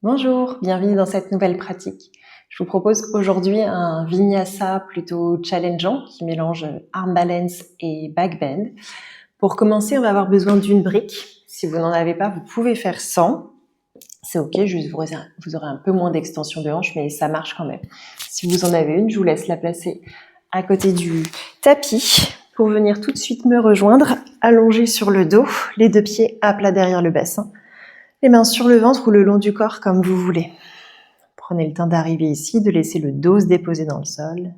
Bonjour, bienvenue dans cette nouvelle pratique. Je vous propose aujourd'hui un vinyasa plutôt challengeant qui mélange arm balance et back bend. Pour commencer, on va avoir besoin d'une brique. Si vous n'en avez pas, vous pouvez faire sans. C'est ok, juste vous aurez un peu moins d'extension de hanche, mais ça marche quand même. Si vous en avez une, je vous laisse la placer à côté du tapis pour venir tout de suite me rejoindre, allongé sur le dos, les deux pieds à plat derrière le bassin. Les mains sur le ventre ou le long du corps comme vous voulez. Prenez le temps d'arriver ici, de laisser le dos se déposer dans le sol,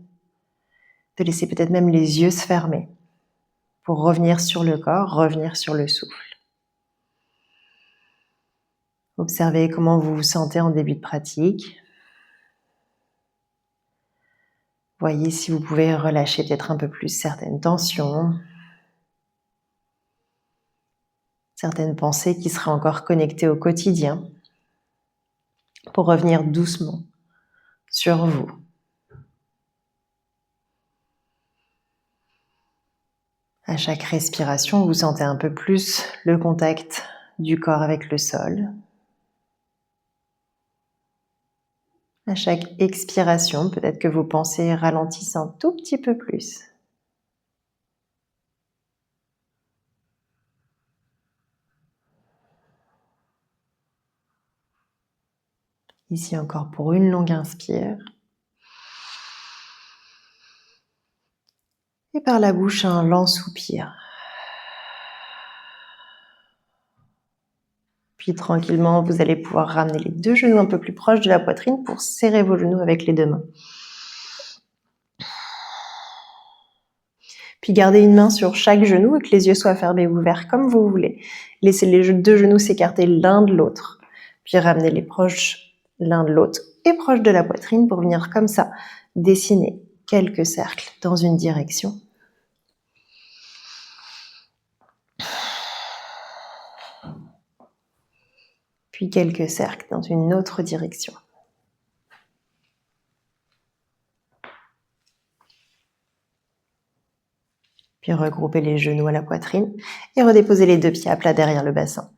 de laisser peut-être même les yeux se fermer pour revenir sur le corps, revenir sur le souffle. Observez comment vous vous sentez en début de pratique. Voyez si vous pouvez relâcher peut-être un peu plus certaines tensions, certaines pensées qui seraient encore connectées au quotidien, pour revenir doucement sur vous. À chaque respiration, vous sentez un peu plus le contact du corps avec le sol. À chaque expiration, peut-être que vos pensées ralentissent un tout petit peu plus. Ici encore pour une longue inspire. Et par la bouche, un lent soupir. Puis tranquillement, vous allez pouvoir ramener les deux genoux un peu plus proches de la poitrine pour serrer vos genoux avec les deux mains. Puis gardez une main sur chaque genou et que les yeux soient fermés ou ouverts comme vous voulez. Laissez les deux genoux s'écarter l'un de l'autre. Puis ramenez-les proches l'un de l'autre et proches de la poitrine pour venir comme ça dessiner quelques cercles dans une direction. Puis quelques cercles dans une autre direction. Puis regroupez les genoux à la poitrine et redéposez les deux pieds à plat derrière le bassin.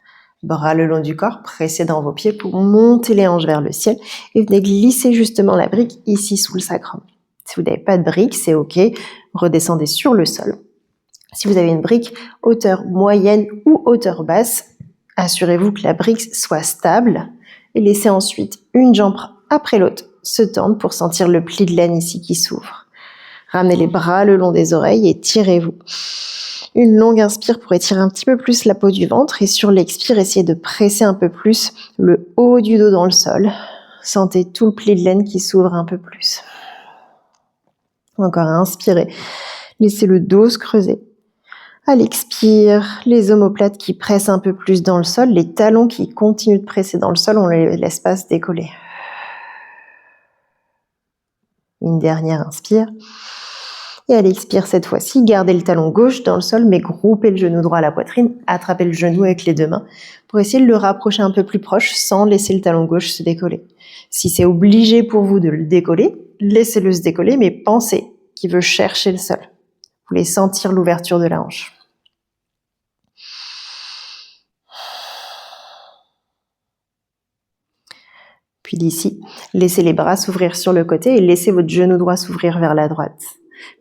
Bras le long du corps, pressez dans vos pieds pour monter les hanches vers le ciel et venez glisser justement la brique ici sous le sacrum. Si vous n'avez pas de brique, c'est ok, redescendez sur le sol. Si vous avez une brique hauteur moyenne ou hauteur basse, assurez-vous que la brique soit stable et laissez ensuite une jambe après l'autre se tendre pour sentir le pli de laine ici qui s'ouvre. Ramenez les bras le long des oreilles et tirez-vous. Une longue inspire pour étirer un petit peu plus la peau du ventre et sur l'expire, essayez de presser un peu plus le haut du dos dans le sol. Sentez tout le pli de laine qui s'ouvre un peu plus. Encore inspirez. Laissez le dos se creuser. À l'expire, les omoplates qui pressent un peu plus dans le sol, les talons qui continuent de presser dans le sol, on ne les laisse pas se décoller. Une dernière inspire. Et à l'expire cette fois-ci, gardez le talon gauche dans le sol, mais groupez le genou droit à la poitrine, attrapez le genou avec les deux mains pour essayer de le rapprocher un peu plus proche sans laisser le talon gauche se décoller. Si c'est obligé pour vous de le décoller, laissez-le se décoller, mais pensez qu'il veut chercher le sol. Vous voulez sentir l'ouverture de la hanche. Puis d'ici, laissez les bras s'ouvrir sur le côté et laissez votre genou droit s'ouvrir vers la droite.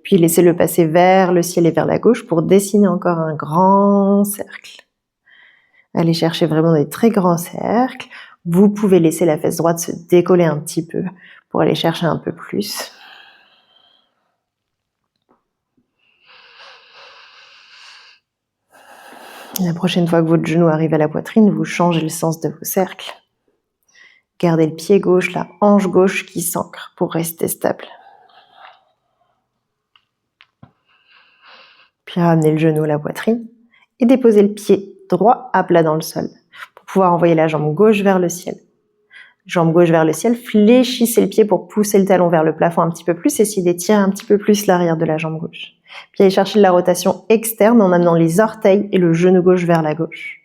Puis laissez-le passer vers le ciel et vers la gauche pour dessiner encore un grand cercle. Allez chercher vraiment des très grands cercles. Vous pouvez laisser la fesse droite se décoller un petit peu pour aller chercher un peu plus. La prochaine fois que votre genou arrive à la poitrine, vous changez le sens de vos cercles. Gardez le pied gauche, la hanche gauche qui s'ancre pour rester stable. Puis ramenez le genou à la poitrine et déposez le pied droit à plat dans le sol pour pouvoir envoyer la jambe gauche vers le ciel. Jambe gauche vers le ciel, fléchissez le pied pour pousser le talon vers le plafond un petit peu plus, essayez d'étirer un petit peu plus l'arrière de la jambe gauche. Puis allez chercher de la rotation externe en amenant les orteils et le genou gauche vers la gauche.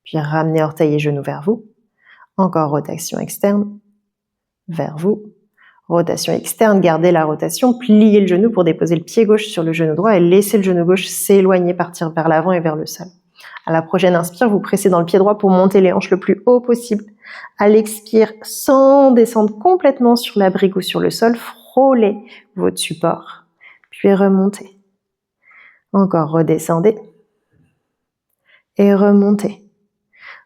Puis ramenez orteils et genoux vers vous. Encore rotation externe, vers vous. Rotation externe, gardez la rotation, pliez le genou pour déposer le pied gauche sur le genou droit et laissez le genou gauche s'éloigner, partir vers l'avant et vers le sol. À la prochaine inspire, vous pressez dans le pied droit pour monter les hanches le plus haut possible. À l'expire, sans descendre complètement sur la brique ou sur le sol, frôlez votre support, puis remontez. Encore, redescendez et remontez.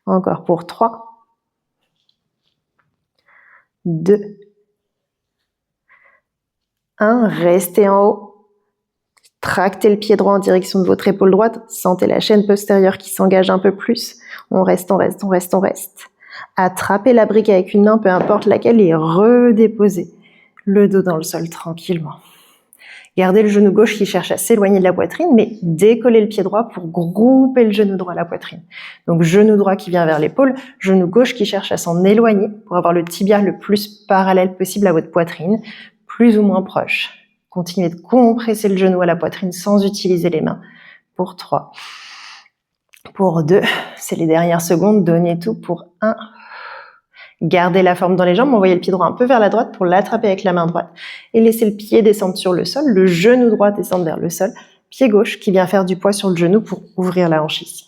Encore pour 3, 2, 1. Restez en haut. Tractez le pied droit en direction de votre épaule droite. Sentez la chaîne postérieure qui s'engage un peu plus. On reste, on reste, on reste, on reste. Attrapez la brique avec une main, peu importe laquelle, et redéposez le dos dans le sol tranquillement. Gardez le genou gauche qui cherche à s'éloigner de la poitrine, mais décollez le pied droit pour grouper le genou droit à la poitrine. Donc genou droit qui vient vers l'épaule, genou gauche qui cherche à s'en éloigner pour avoir le tibia le plus parallèle possible à votre poitrine, plus ou moins proche. Continuez de compresser le genou à la poitrine sans utiliser les mains. Pour 3. Pour 2. C'est les dernières secondes. Donnez tout pour 1. Gardez la forme dans les jambes. Envoyez le pied droit un peu vers la droite pour l'attraper avec la main droite. Et laissez le pied descendre sur le sol. Le genou droit descendre vers le sol. Pied gauche qui vient faire du poids sur le genou pour ouvrir la hanche ici.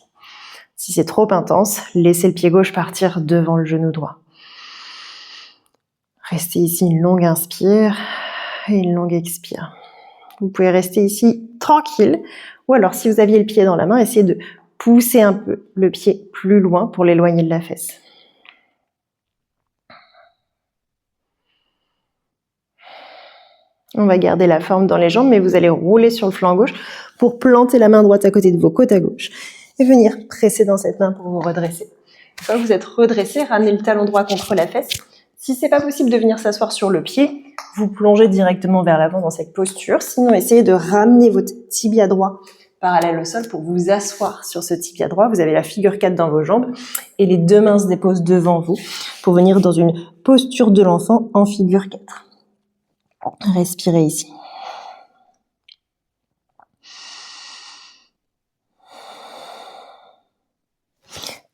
Si c'est trop intense, laissez le pied gauche partir devant le genou droit. Restez ici une longue inspire et une longue expire. Vous pouvez rester ici tranquille, ou alors si vous aviez le pied dans la main, essayez de pousser un peu le pied plus loin pour l'éloigner de la fesse. On va garder la forme dans les jambes, mais vous allez rouler sur le flanc gauche pour planter la main droite à côté de vos côtes à gauche et venir presser dans cette main pour vous redresser. Une fois que vous êtes redressé, ramenez le talon droit contre la fesse. Si c'est pas possible de venir s'asseoir sur le pied, vous plongez directement vers l'avant dans cette posture. Sinon, essayez de ramener votre tibia droit parallèle au sol pour vous asseoir sur ce tibia droit. Vous avez la figure 4 dans vos jambes et les deux mains se déposent devant vous pour venir dans une posture de l'enfant en figure 4. Respirez ici.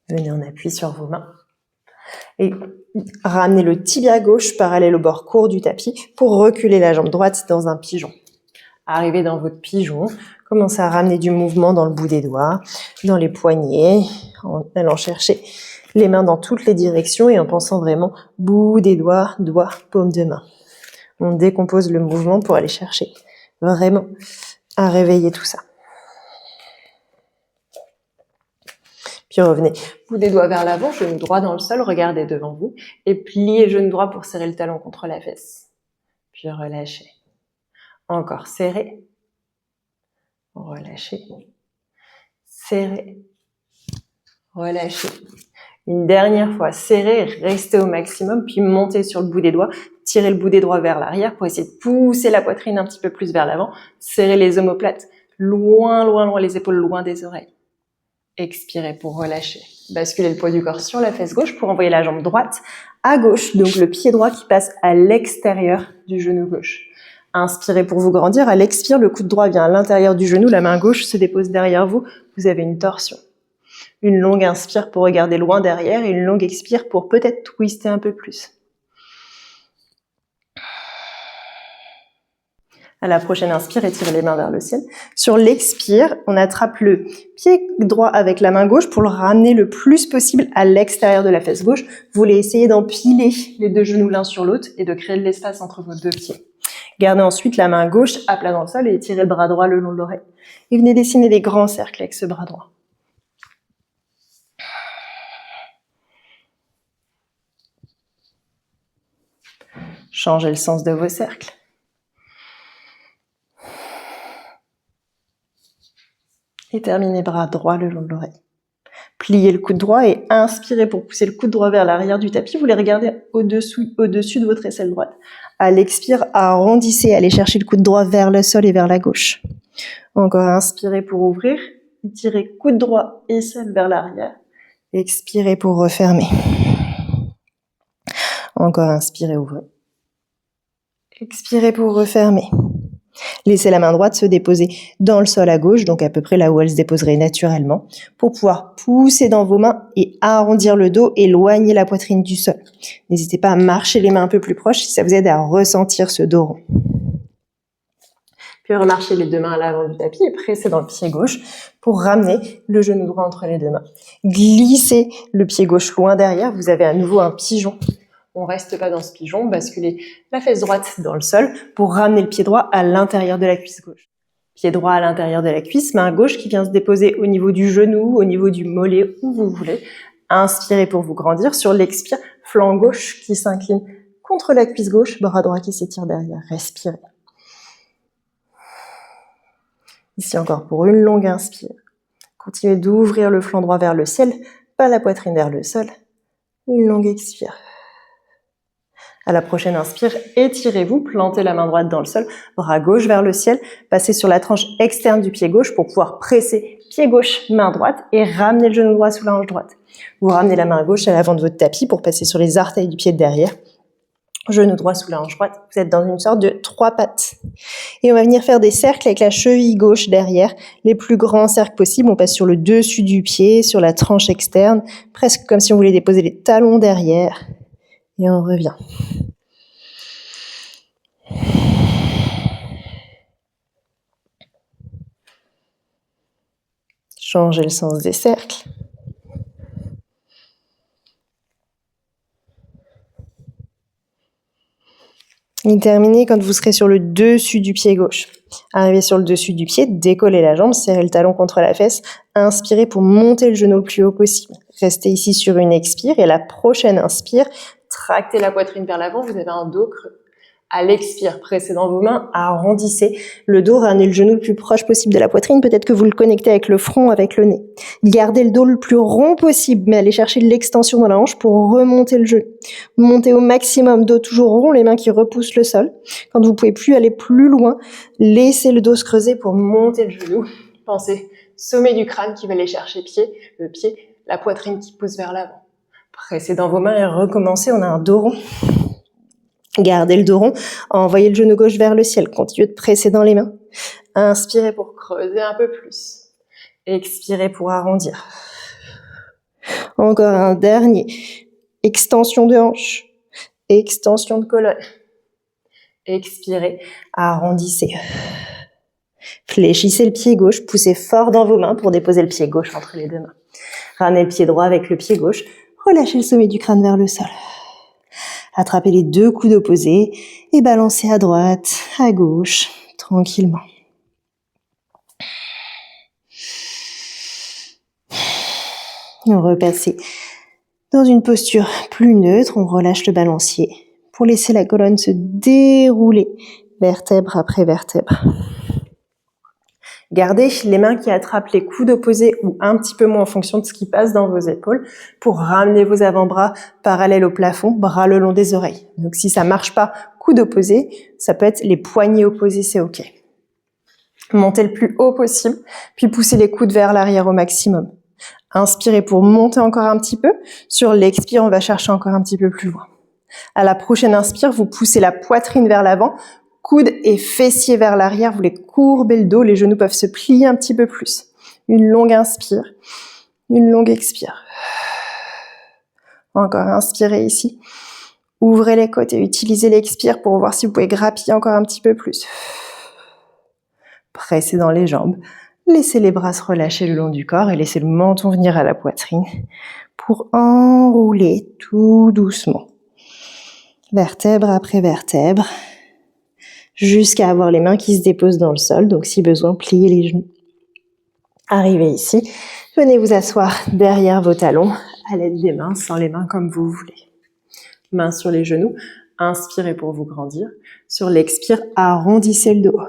Venez en appui sur vos mains. Et ramenez le tibia gauche parallèle au bord court du tapis pour reculer la jambe droite dans un pigeon. Arrivez dans votre pigeon, commencez à ramener du mouvement dans le bout des doigts, dans les poignets, en allant chercher les mains dans toutes les directions et en pensant vraiment bout des doigts, doigts, paume de main. On décompose le mouvement pour aller chercher vraiment à réveiller tout ça. Puis revenez, bout des doigts vers l'avant, genou droit dans le sol, regardez devant vous et pliez le genou droit pour serrer le talon contre la fesse. Puis relâchez. Encore serrez. Relâchez. Serrez. Relâchez. Une dernière fois, serrez, restez au maximum, puis montez sur le bout des doigts, tirez le bout des doigts vers l'arrière pour essayer de pousser la poitrine un petit peu plus vers l'avant, serrez les omoplates, loin, loin, loin, les épaules loin des oreilles. Expirez pour relâcher. Basculez le poids du corps sur la fesse gauche pour envoyer la jambe droite à gauche, donc le pied droit qui passe à l'extérieur du genou gauche. Inspirez pour vous grandir. À l'expire, le coude droit vient à l'intérieur du genou, la main gauche se dépose derrière vous. Vous avez une torsion. Une longue inspire pour regarder loin derrière et une longue expire pour peut-être twister un peu plus. À la prochaine inspire, étirez les mains vers le ciel. Sur l'expire, on attrape le pied droit avec la main gauche pour le ramener le plus possible à l'extérieur de la fesse gauche. Vous voulez essayer d'empiler les deux genoux l'un sur l'autre et de créer de l'espace entre vos deux pieds. Gardez ensuite la main gauche à plat dans le sol et étirez le bras droit le long de l'oreille. Et venez dessiner des grands cercles avec ce bras droit. Changez le sens de vos cercles. Et terminez bras droit le long de l'oreille. Pliez le coude droit et inspirez pour pousser le coude droit vers l'arrière du tapis. Vous les regardez au-dessus de votre aisselle droite. À l'expire, arrondissez, allez chercher le coude droit vers le sol et vers la gauche. Encore inspirez pour ouvrir. Étirez coude droit, aisselle vers l'arrière. Expirez pour refermer. Encore inspirez, ouvrez. Expirez pour refermer. Laissez la main droite se déposer dans le sol à gauche, donc à peu près là où elle se déposerait naturellement, pour pouvoir pousser dans vos mains et arrondir le dos, éloigner la poitrine du sol. N'hésitez pas à marcher les mains un peu plus proches si ça vous aide à ressentir ce dos rond. Puis remarchez les deux mains à l'avant du tapis et pressez dans le pied gauche pour ramener le genou droit entre les deux mains. Glissez le pied gauche loin derrière, vous avez à nouveau un pigeon. On reste pas dans ce pigeon, basculez la fesse droite dans le sol pour ramener le pied droit à l'intérieur de la cuisse gauche. Pied droit à l'intérieur de la cuisse, main gauche qui vient se déposer au niveau du genou, au niveau du mollet, où vous voulez. Inspirez pour vous grandir. Sur l'expire, flanc gauche qui s'incline contre la cuisse gauche, bras droit qui s'étire derrière. Respirez. Ici encore pour une longue inspire. Continuez d'ouvrir le flanc droit vers le ciel, pas la poitrine vers le sol. Une longue expire. À la prochaine inspire, étirez-vous, plantez la main droite dans le sol, bras gauche vers le ciel, passez sur la tranche externe du pied gauche pour pouvoir presser pied gauche, main droite et ramener le genou droit sous la hanche droite. Vous ramenez la main gauche à l'avant de votre tapis pour passer sur les orteils du pied de derrière. Genou droit sous la hanche droite, vous êtes dans une sorte de 3 pattes. Et on va venir faire des cercles avec la cheville gauche derrière, les plus grands cercles possibles. On passe sur le dessus du pied, sur la tranche externe, presque comme si on voulait déposer les talons derrière. Et on revient. Changez le sens des cercles. Et terminez quand vous serez sur le dessus du pied gauche. Arrivez sur le dessus du pied, décollez la jambe, serrez le talon contre la fesse, inspirez pour monter le genou le plus haut possible. Restez ici sur une expire et la prochaine inspire, tractez la poitrine vers l'avant, vous avez un dos creux. À l'expire, pressez dans vos mains, arrondissez le dos, ramenez le genou le plus proche possible de la poitrine, peut-être que vous le connectez avec le front, avec le nez. Gardez le dos le plus rond possible, mais allez chercher de l'extension dans la hanche pour remonter le genou. Montez au maximum, dos toujours rond, les mains qui repoussent le sol. Quand vous pouvez plus aller plus loin, laissez le dos se creuser pour monter le genou. Pensez sommet du crâne qui va aller chercher le pied, la poitrine qui pousse vers l'avant. Pressez dans vos mains et recommencez, on a un dos rond. Gardez le dos rond, envoyez le genou gauche vers le ciel, continuez de presser dans les mains. Inspirez pour creuser un peu plus. Expirez pour arrondir. Encore un dernier. Extension de hanche, extension de colonne. Expirez, arrondissez. Fléchissez le pied gauche, poussez fort dans vos mains pour déposer le pied gauche entre les deux mains. Ramenez le pied droit avec le pied gauche, relâchez le sommet du crâne vers le sol. Attrapez les deux coudes opposés et balancez à droite, à gauche, tranquillement. On repasse dans une posture plus neutre, on relâche le balancier pour laisser la colonne se dérouler, vertèbre après vertèbre. Gardez les mains qui attrapent les coudes opposés ou un petit peu moins en fonction de ce qui passe dans vos épaules pour ramener vos avant-bras parallèles au plafond, bras le long des oreilles. Donc si ça marche pas, coudes opposés, ça peut être les poignets opposés, c'est ok. Montez le plus haut possible, puis poussez les coudes vers l'arrière au maximum. Inspirez pour monter encore un petit peu. Sur l'expire, on va chercher encore un petit peu plus loin. À la prochaine inspire, vous poussez la poitrine vers l'avant, coudes et fessiers vers l'arrière, vous voulez courber le dos, les genoux peuvent se plier un petit peu plus. Une longue inspire, une longue expire. Encore inspirez ici. Ouvrez les côtes et utilisez l'expire pour voir si vous pouvez grappiller encore un petit peu plus. Pressez dans les jambes. Laissez les bras se relâcher le long du corps et laissez le menton venir à la poitrine pour enrouler tout doucement. Vertèbre après vertèbre, jusqu'à avoir les mains qui se déposent dans le sol. Donc si besoin, pliez les genoux. Arrivez ici, venez vous asseoir derrière vos talons à l'aide des mains, sans les mains comme vous voulez. Mains sur les genoux, inspirez pour vous grandir. Sur l'expire, arrondissez le dos.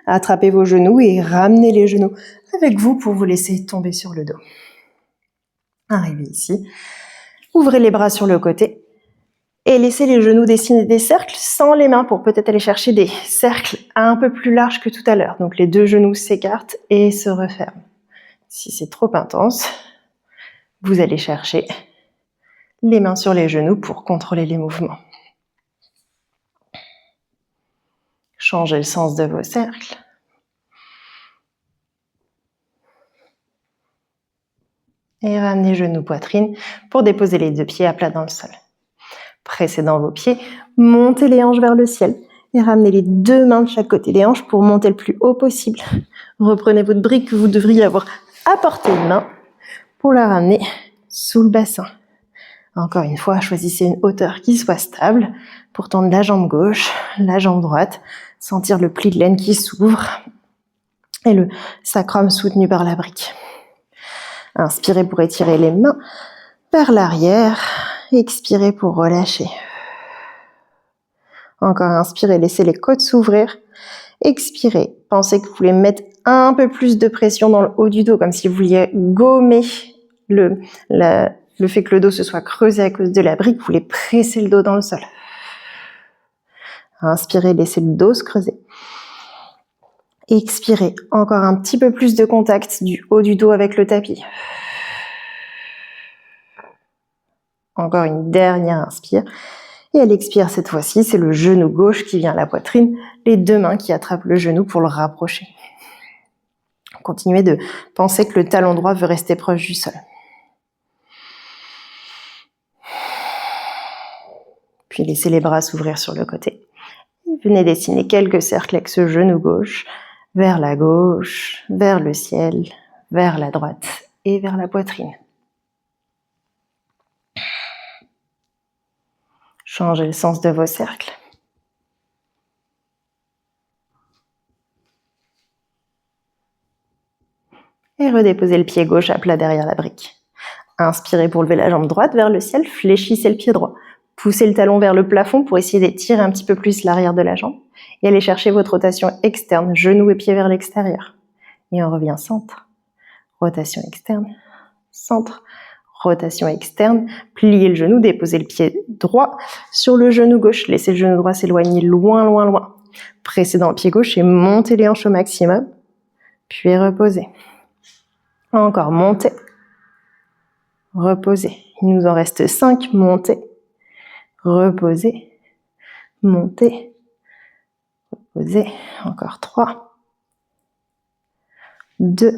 Attrapez vos genoux et ramenez les genoux avec vous pour vous laisser tomber sur le dos. Arrivez ici, ouvrez les bras sur le côté et laissez les genoux dessiner des cercles sans les mains pour peut-être aller chercher des cercles un peu plus larges que tout à l'heure. Donc les deux genoux s'écartent et se referment. Si c'est trop intense, vous allez chercher les mains sur les genoux pour contrôler les mouvements. Changez le sens de vos cercles. Et ramenez genoux poitrine pour déposer les deux pieds à plat dans le sol. Pressez dans vos pieds, montez les hanches vers le ciel. Et ramenez les deux mains de chaque côté des hanches pour monter le plus haut possible. Reprenez votre brique que vous devriez avoir à portée de main pour la ramener sous le bassin. Encore une fois, choisissez une hauteur qui soit stable pour tendre la jambe gauche, la jambe droite, sentir le pli de laine qui s'ouvre et le sacrum soutenu par la brique. Inspirez pour étirer les mains vers l'arrière, expirez pour relâcher. Encore inspirez, laissez les côtes s'ouvrir. Expirez, pensez que vous voulez mettre un peu plus de pression dans le haut du dos, comme si vous vouliez gommer le fait que le dos se soit creusé à cause de la brique, vous voulez presser le dos dans le sol. Inspirez, laissez le dos se creuser. Expirez, encore un petit peu plus de contact du haut du dos avec le tapis. Encore une dernière inspire. Et à l'expire, cette fois-ci, c'est le genou gauche qui vient à la poitrine, les deux mains qui attrapent le genou pour le rapprocher. Continuez de penser que le talon droit veut rester proche du sol. Puis laissez les bras s'ouvrir sur le côté. Venez dessiner quelques cercles avec ce genou gauche, vers la gauche, vers le ciel, vers la droite et vers la poitrine. Changez le sens de vos cercles. Et redéposez le pied gauche à plat derrière la brique. Inspirez pour lever la jambe droite vers le ciel, fléchissez le pied droit. Poussez le talon vers le plafond pour essayer d'étirer un petit peu plus l'arrière de la jambe. Et allez chercher votre rotation externe, genoux et pieds vers l'extérieur. Et on revient centre. Rotation externe, centre, rotation externe. Pliez le genou, déposez le pied droit sur le genou gauche. Laissez le genou droit s'éloigner loin, loin, loin. Pressez dans le pied gauche et montez les hanches au maximum. Puis reposez. Encore, montez. Reposez. Il nous en reste 5. Montez. Reposez. Montez. Reposez. Encore 3. 2.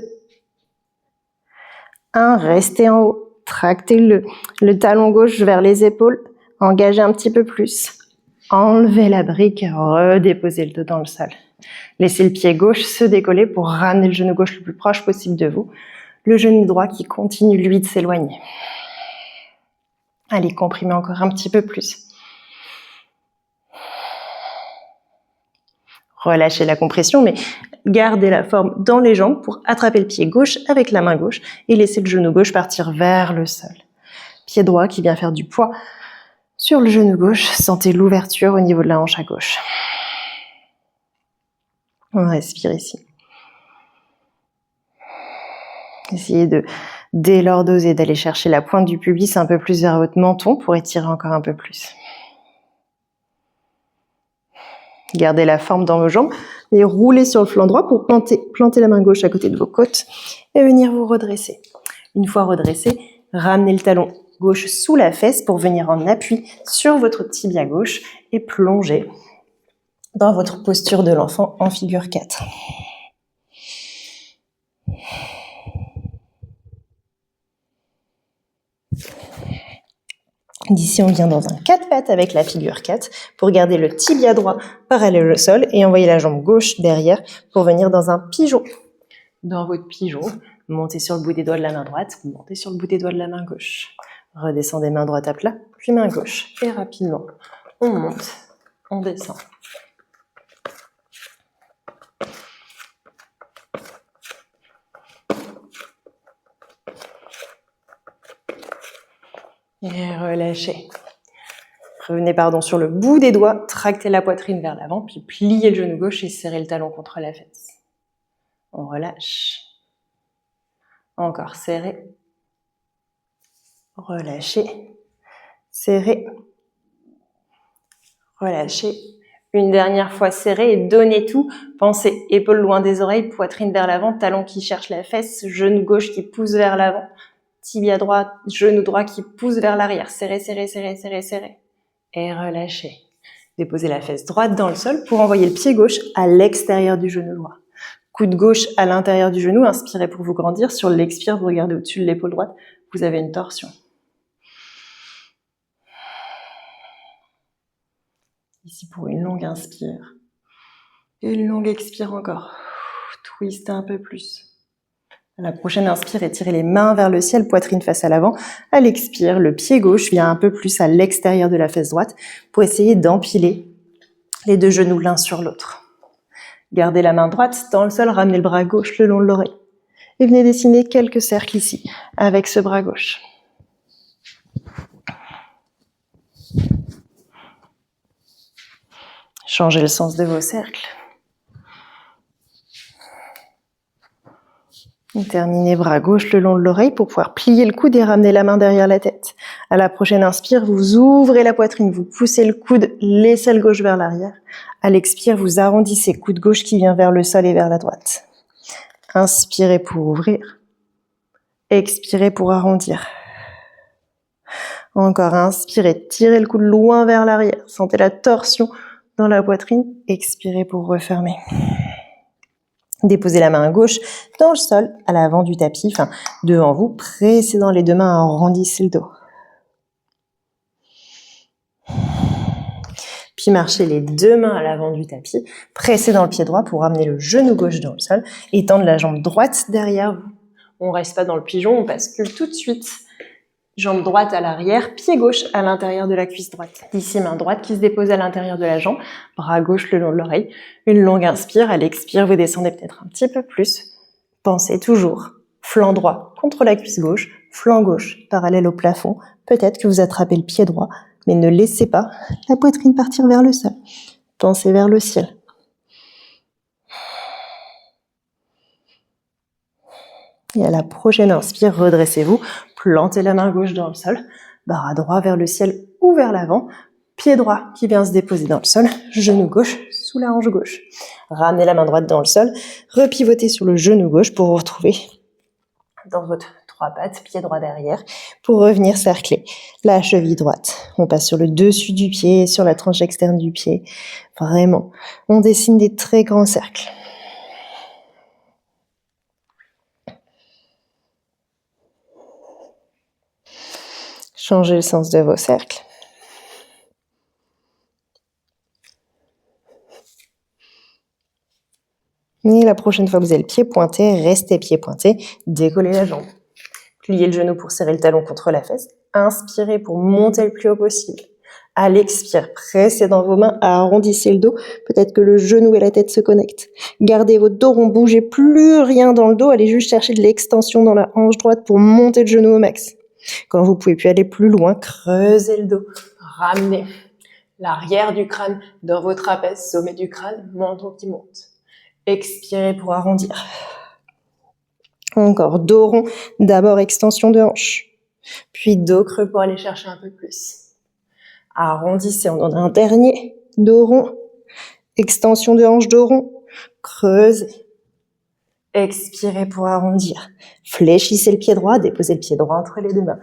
1. Restez en haut. Tractez le talon gauche vers les épaules. Engagez un petit peu plus. Enlevez la brique. Redéposez le dos dans le sol. Laissez le pied gauche se décoller pour ramener le genou gauche le plus proche possible de vous. Le genou droit qui continue, lui, de s'éloigner. Allez, comprimez encore un petit peu plus. Relâchez la compression, mais gardez la forme dans les jambes pour attraper le pied gauche avec la main gauche et laisser le genou gauche partir vers le sol. Pied droit qui vient faire du poids sur le genou gauche. Sentez l'ouverture au niveau de la hanche à gauche. On respire ici. Essayez de, dès lors d'oser, d'aller chercher la pointe du pubis un peu plus vers votre menton pour étirer encore un peu plus. Gardez la forme dans vos jambes et roulez sur le flanc droit pour planter la main gauche à côté de vos côtes et venir vous redresser. Une fois redressé, ramenez le talon gauche sous la fesse pour venir en appui sur votre tibia gauche et plonger dans votre posture de l'enfant en figure 4. D'ici, on vient dans un 4 pattes avec la figure 4 pour garder le tibia droit parallèle au sol et envoyer la jambe gauche derrière pour venir dans un pigeon. Dans votre pigeon, montez sur le bout des doigts de la main droite, montez sur le bout des doigts de la main gauche. Redescendez main droite à plat, puis main gauche. Et rapidement, on monte, on descend. Et relâchez. Revenez sur le bout des doigts, tractez la poitrine vers l'avant, puis pliez le genou gauche et serrez le talon contre la fesse. On relâche. Encore serré. Relâchez. Serré. Relâchez. Une dernière fois serré et donnez tout. Pensez épaules loin des oreilles, poitrine vers l'avant, talon qui cherche la fesse, genou gauche qui pousse vers l'avant. Tibia droit, genou droit qui pousse vers l'arrière. Serrez, serrez, serrez, serrez, serrez. Et relâchez. Déposez la fesse droite dans le sol pour envoyer le pied gauche à l'extérieur du genou droit. Coude gauche à l'intérieur du genou. Inspirez pour vous grandir. Sur l'expire, vous regardez au-dessus de l'épaule droite. Vous avez une torsion. Ici pour une longue inspire. Une longue expire encore. Twist un peu plus. À la prochaine inspire, étirez les mains vers le ciel, poitrine face à l'avant. À l'expire, le pied gauche vient un peu plus à l'extérieur de la fesse droite pour essayer d'empiler les deux genoux l'un sur l'autre. Gardez la main droite dans le sol, ramenez le bras gauche le long de l'oreille. Et venez dessiner quelques cercles ici, avec ce bras gauche. Changez le sens de vos cercles. Et terminez bras gauche le long de l'oreille pour pouvoir plier le coude et ramener la main derrière la tête. À la prochaine inspire, vous ouvrez la poitrine, vous poussez le coude, l'aisselle gauche vers l'arrière. À l'expire, vous arrondissez coude gauche qui vient vers le sol et vers la droite. Inspirez pour ouvrir. Expirez pour arrondir. Encore, inspirez, tirez le coude loin vers l'arrière. Sentez la torsion dans la poitrine. Expirez pour refermer. Déposez la main gauche dans le sol, à l'avant du tapis, enfin devant vous. Pressez dans les deux mains, arrondissez le dos. Puis marchez les deux mains à l'avant du tapis. Pressez dans le pied droit pour ramener le genou gauche dans le sol et tendre la jambe droite derrière vous. On reste pas dans le pigeon, on bascule tout de suite. Jambe droite à l'arrière, pied gauche à l'intérieur de la cuisse droite. Ici, main droite qui se dépose à l'intérieur de la jambe, bras gauche le long de l'oreille. Une longue inspire, à l'expire, vous descendez peut-être un petit peu plus. Pensez toujours, flanc droit contre la cuisse gauche, flanc gauche parallèle au plafond. Peut-être que vous attrapez le pied droit, mais ne laissez pas la poitrine partir vers le sol. Pensez vers le ciel. Et à la prochaine inspire, redressez-vous, plantez la main gauche dans le sol, bras droit vers le ciel ou vers l'avant, pied droit qui vient se déposer dans le sol, genou gauche sous la hanche gauche. Ramenez la main droite dans le sol, repivotez sur le genou gauche pour vous retrouver dans votre trois pattes, pied droit derrière, pour revenir cercler la cheville droite. On passe sur le dessus du pied, sur la tranche externe du pied. Vraiment, on dessine des très grands cercles. Changez le sens de vos cercles. Et la prochaine fois que vous avez le pied pointé, restez pied pointé, décollez la jambe. Pliez le genou pour serrer le talon contre la fesse. Inspirez pour monter le plus haut possible. À l'expire, pressez dans vos mains, arrondissez le dos. Peut-être que le genou et la tête se connectent. Gardez votre dos rond, bougez plus rien dans le dos. Allez juste chercher de l'extension dans la hanche droite pour monter le genou au max. Quand vous pouvez plus aller plus loin, creusez le dos. Ramenez l'arrière du crâne dans vos trapèzes, sommet du crâne, menton qui monte. Expirez pour arrondir. Encore dos rond, d'abord extension de hanche. Puis dos creux pour aller chercher un peu plus. Arrondissez, on en a un dernier. Dos rond, extension de hanche, dos rond. Creusez. Expirez pour arrondir. Fléchissez le pied droit, déposez le pied droit entre les deux mains.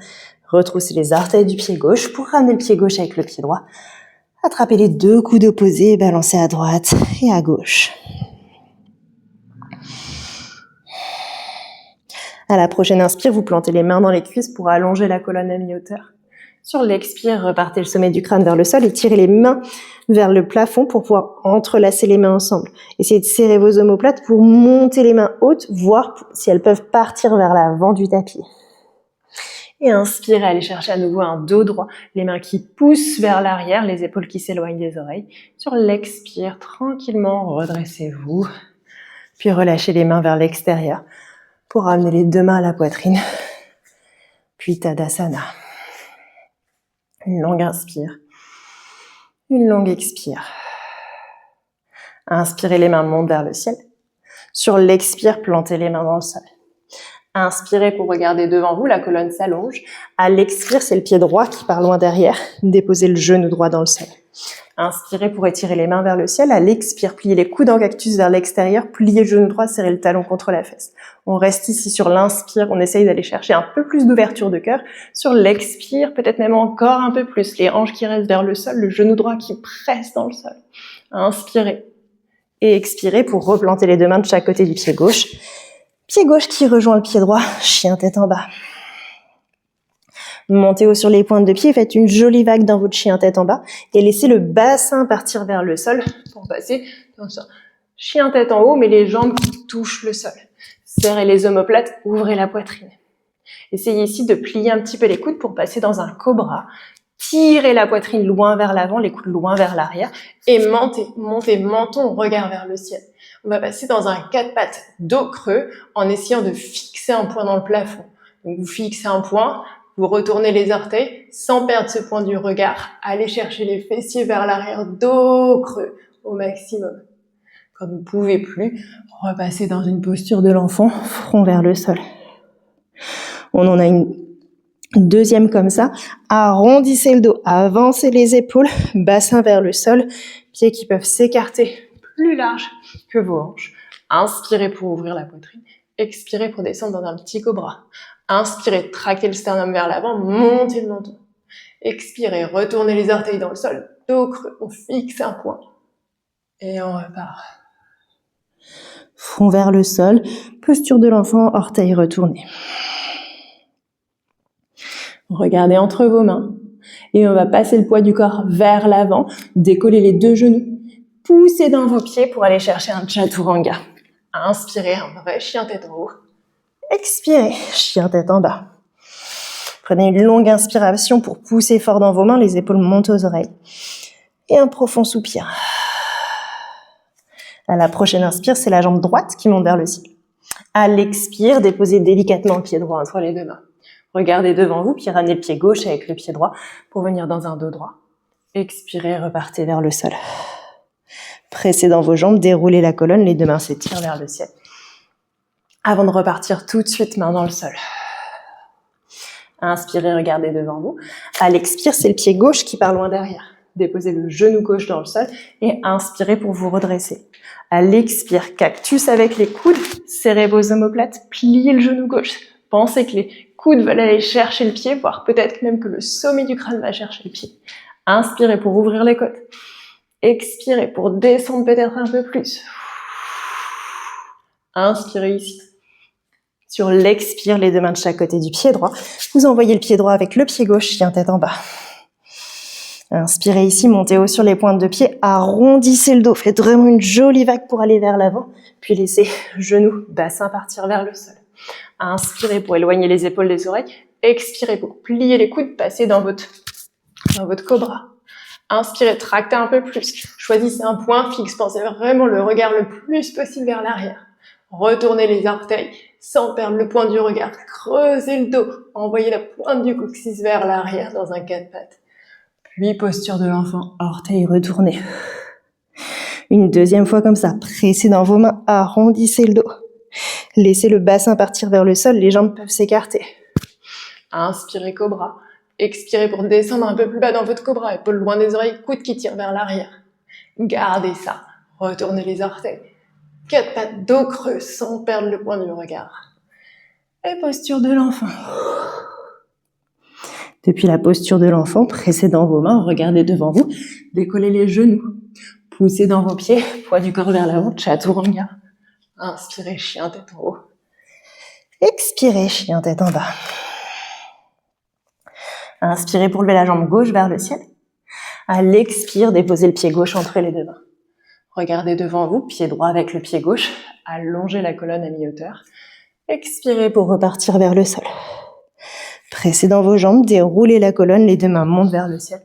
Retroussez les orteils du pied gauche pour ramener le pied gauche avec le pied droit. Attrapez les deux coudes opposés, balancez à droite et à gauche. À la prochaine inspire, vous plantez les mains dans les cuisses pour allonger la colonne à mi-hauteur. Sur l'expire, repartez le sommet du crâne vers le sol et tirez les mains vers le plafond pour pouvoir entrelacer les mains ensemble. Essayez de serrer vos omoplates pour monter les mains hautes, voir si elles peuvent partir vers l'avant du tapis. Et inspirez, allez chercher à nouveau un dos droit, les mains qui poussent vers l'arrière, les épaules qui s'éloignent des oreilles. Sur l'expire, tranquillement, redressez-vous, puis relâchez les mains vers l'extérieur pour ramener les deux mains à la poitrine, puis Tadasana. Une longue inspire, une longue expire. Inspirez, les mains montent vers le ciel. Sur l'expire, plantez les mains dans le sol. Inspirez pour regarder devant vous, la colonne s'allonge. À l'expire, c'est le pied droit qui part loin derrière. Déposez le genou droit dans le sol. Inspirez pour étirer les mains vers le ciel. À l'expire, pliez les coudes en cactus vers l'extérieur. Pliez le genou droit, serrez le talon contre la fesse. On reste ici sur l'inspire. On essaye d'aller chercher un peu plus d'ouverture de cœur. Sur l'expire, peut-être même encore un peu plus. Les hanches qui restent vers le sol, le genou droit qui presse dans le sol. Inspirez. Et expirez pour replanter les deux mains de chaque côté du pied gauche. Pied gauche qui rejoint le pied droit. Chien tête en bas. Montez haut sur les pointes de pied, faites une jolie vague dans votre chien tête en bas et laissez le bassin partir vers le sol pour passer dans ça. Chien tête en haut, mais les jambes qui touchent le sol. Serrez les omoplates, ouvrez la poitrine. Essayez ici de plier un petit peu les coudes pour passer dans un cobra. Tirez la poitrine loin vers l'avant, les coudes loin vers l'arrière et montez, menton, regard vers le ciel. On va passer dans un 4 pattes dos creux en essayant de fixer un point dans le plafond. Donc vous fixez un point, vous retournez les orteils sans perdre ce point du regard. Allez chercher les fessiers vers l'arrière, dos creux au maximum. Quand vous ne pouvez plus, repassez dans une posture de l'enfant, front vers le sol. On en a une deuxième comme ça. Arrondissez le dos, avancez les épaules, bassin vers le sol, pieds qui peuvent s'écarter plus large que vos hanches. Inspirez pour ouvrir la poitrine, expirez pour descendre dans un petit cobra. Inspirez, tractez le sternum vers l'avant, montez le menton. Expirez, retournez les orteils dans le sol, dos creux, on fixe un point. Et on repart. Front vers le sol, posture de l'enfant, orteils retournés. Regardez entre vos mains et on va passer le poids du corps vers l'avant, décoller les deux genoux, poussez dans vos pieds pour aller chercher un chaturanga. Inspirez, un vrai chien tête en haut. Expirez, chien tête en bas. Prenez une longue inspiration pour pousser fort dans vos mains, les épaules montent aux oreilles. Et un profond soupir. À la prochaine inspire, c'est la jambe droite qui monte vers le ciel. À l'expire, déposez délicatement le pied droit entre les deux mains. Regardez devant vous, puis ramenez le pied gauche avec le pied droit pour venir dans un dos droit. Expirez, repartez vers le sol. Pressez dans vos jambes, déroulez la colonne, les deux mains s'étirent vers le ciel. Avant de repartir tout de suite, main dans le sol. Inspirez, regardez devant vous. À l'expire, c'est le pied gauche qui part loin derrière. Déposez le genou gauche dans le sol et inspirez pour vous redresser. À l'expire, cactus avec les coudes, serrez vos omoplates, pliez le genou gauche. Pensez que les coudes veulent aller chercher le pied, voire peut-être même que le sommet du crâne va chercher le pied. Inspirez pour ouvrir les côtes. Expirez pour descendre peut-être un peu plus. Inspirez ici. Sur l'expire, les deux mains de chaque côté du pied droit. Vous envoyez le pied droit avec le pied gauche, chien tête en bas. Inspirez ici, montez haut sur les pointes de pied, arrondissez le dos, faites vraiment une jolie vague pour aller vers l'avant, puis laissez genoux, bassin partir vers le sol. Inspirez pour éloigner les épaules des oreilles, expirez pour plier les coudes, passer dans votre cobra. Inspirez, tractez un peu plus, choisissez un point fixe, pensez vraiment le regard le plus possible vers l'arrière. Retournez les orteils sans perdre le point du regard, creusez le dos, envoyez la pointe du coccyx vers l'arrière dans un 4 pattes. Puis posture de l'enfant, orteils retournés. Une deuxième fois comme ça, pressez dans vos mains, arrondissez le dos. Laissez le bassin partir vers le sol, les jambes peuvent s'écarter. Inspirez cobra, expirez pour descendre un peu plus bas dans votre cobra, épaules loin des oreilles, coudes qui tirent vers l'arrière. Gardez ça, retournez les orteils. 4 pattes, dos creux sans perdre le point du regard. Et posture de l'enfant. Depuis la posture de l'enfant, pressez dans vos mains, regardez devant vous, décollez les genoux, poussez dans vos pieds, poids du corps vers l'avant, chaturanga. Inspirez, chien tête en haut. Expirez, chien tête en bas. Inspirez pour lever la jambe gauche vers le ciel. À l'expire, déposez le pied gauche entre les deux mains. Regardez devant vous, pied droit avec le pied gauche, allongez la colonne à mi-hauteur. Expirez pour repartir vers le sol. Pressez dans vos jambes, déroulez la colonne, les deux mains montent vers le ciel.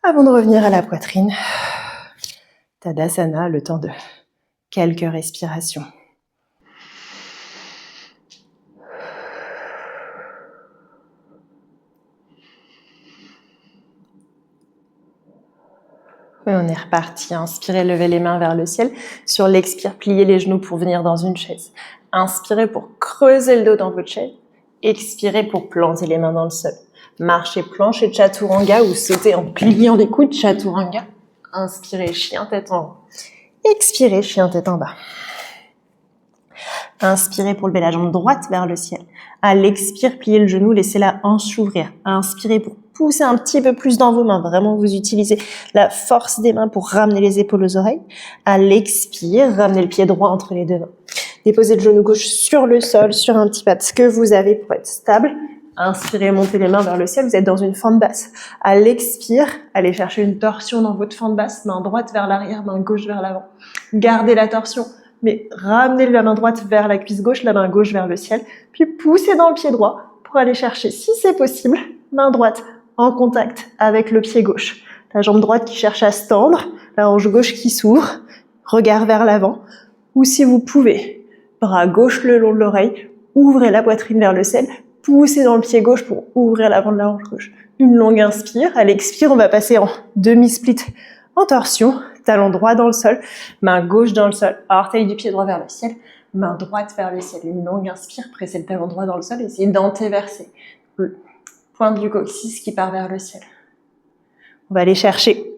Avant de revenir à la poitrine, Tadasana, le temps de quelques respirations. Et on est reparti. Inspirez, levez les mains vers le ciel. Sur l'expire, pliez les genoux pour venir dans une chaise. Inspirez pour creuser le dos dans votre chaise. Expirez pour planter les mains dans le sol. Marchez, plancher, chaturanga ou sautez en pliant les coudes, chaturanga. Inspirez, chien tête en haut. Expirez, chien tête en bas. Inspirez pour lever la jambe droite vers le ciel. À l'expire, pliez le genou, laissez la hanche s'ouvrir. Inspirez pour pousser un petit peu plus dans vos mains. Vraiment, vous utilisez la force des mains pour ramener les épaules aux oreilles. À l'expire, ramenez le pied droit entre les deux mains. Déposez le genou gauche sur le sol, sur un petit pas de ce que vous avez pour être stable. Inspirez, montez les mains vers le ciel, vous êtes dans une fente basse. À l'expire, allez chercher une torsion dans votre fente basse, main droite vers l'arrière, main gauche vers l'avant. Gardez la torsion, mais ramenez la main droite vers la cuisse gauche, la main gauche vers le ciel, puis poussez dans le pied droit pour aller chercher, si c'est possible, main droite en contact avec le pied gauche. La jambe droite qui cherche à se tendre, la hanche gauche qui s'ouvre, regard vers l'avant, ou si vous pouvez, bras gauche le long de l'oreille, ouvrez la poitrine vers le ciel, poussez dans le pied gauche pour ouvrir l'avant de la hanche gauche. Une longue inspire. À l'expire, on va passer en demi-split en torsion. Talon droit dans le sol, main gauche dans le sol, orteil du pied droit vers le ciel, main droite vers le ciel. Une longue inspire, pressez le talon droit dans le sol, essayez d'antéverser. Pointe du coccyx qui part vers le ciel. On va aller chercher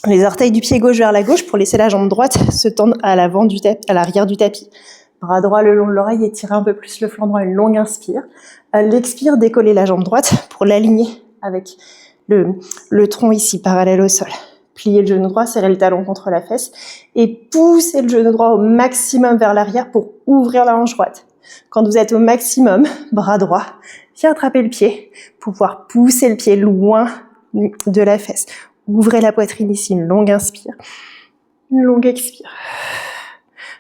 les orteils du pied gauche vers la gauche pour laisser la jambe droite se tendre à l'avant du tapis, à l'arrière du tapis. Bras droit le long de l'oreille, étirez un peu plus le flanc droit, une longue inspire. À l'expire, décollez la jambe droite pour l'aligner avec le tronc ici, parallèle au sol. Pliez le genou droit, serrez le talon contre la fesse et poussez le genou droit au maximum vers l'arrière pour ouvrir la hanche droite. Quand vous êtes au maximum, bras droit, viens attraper le pied pour pouvoir pousser le pied loin de la fesse. Ouvrez la poitrine ici, une longue inspire, une longue expire.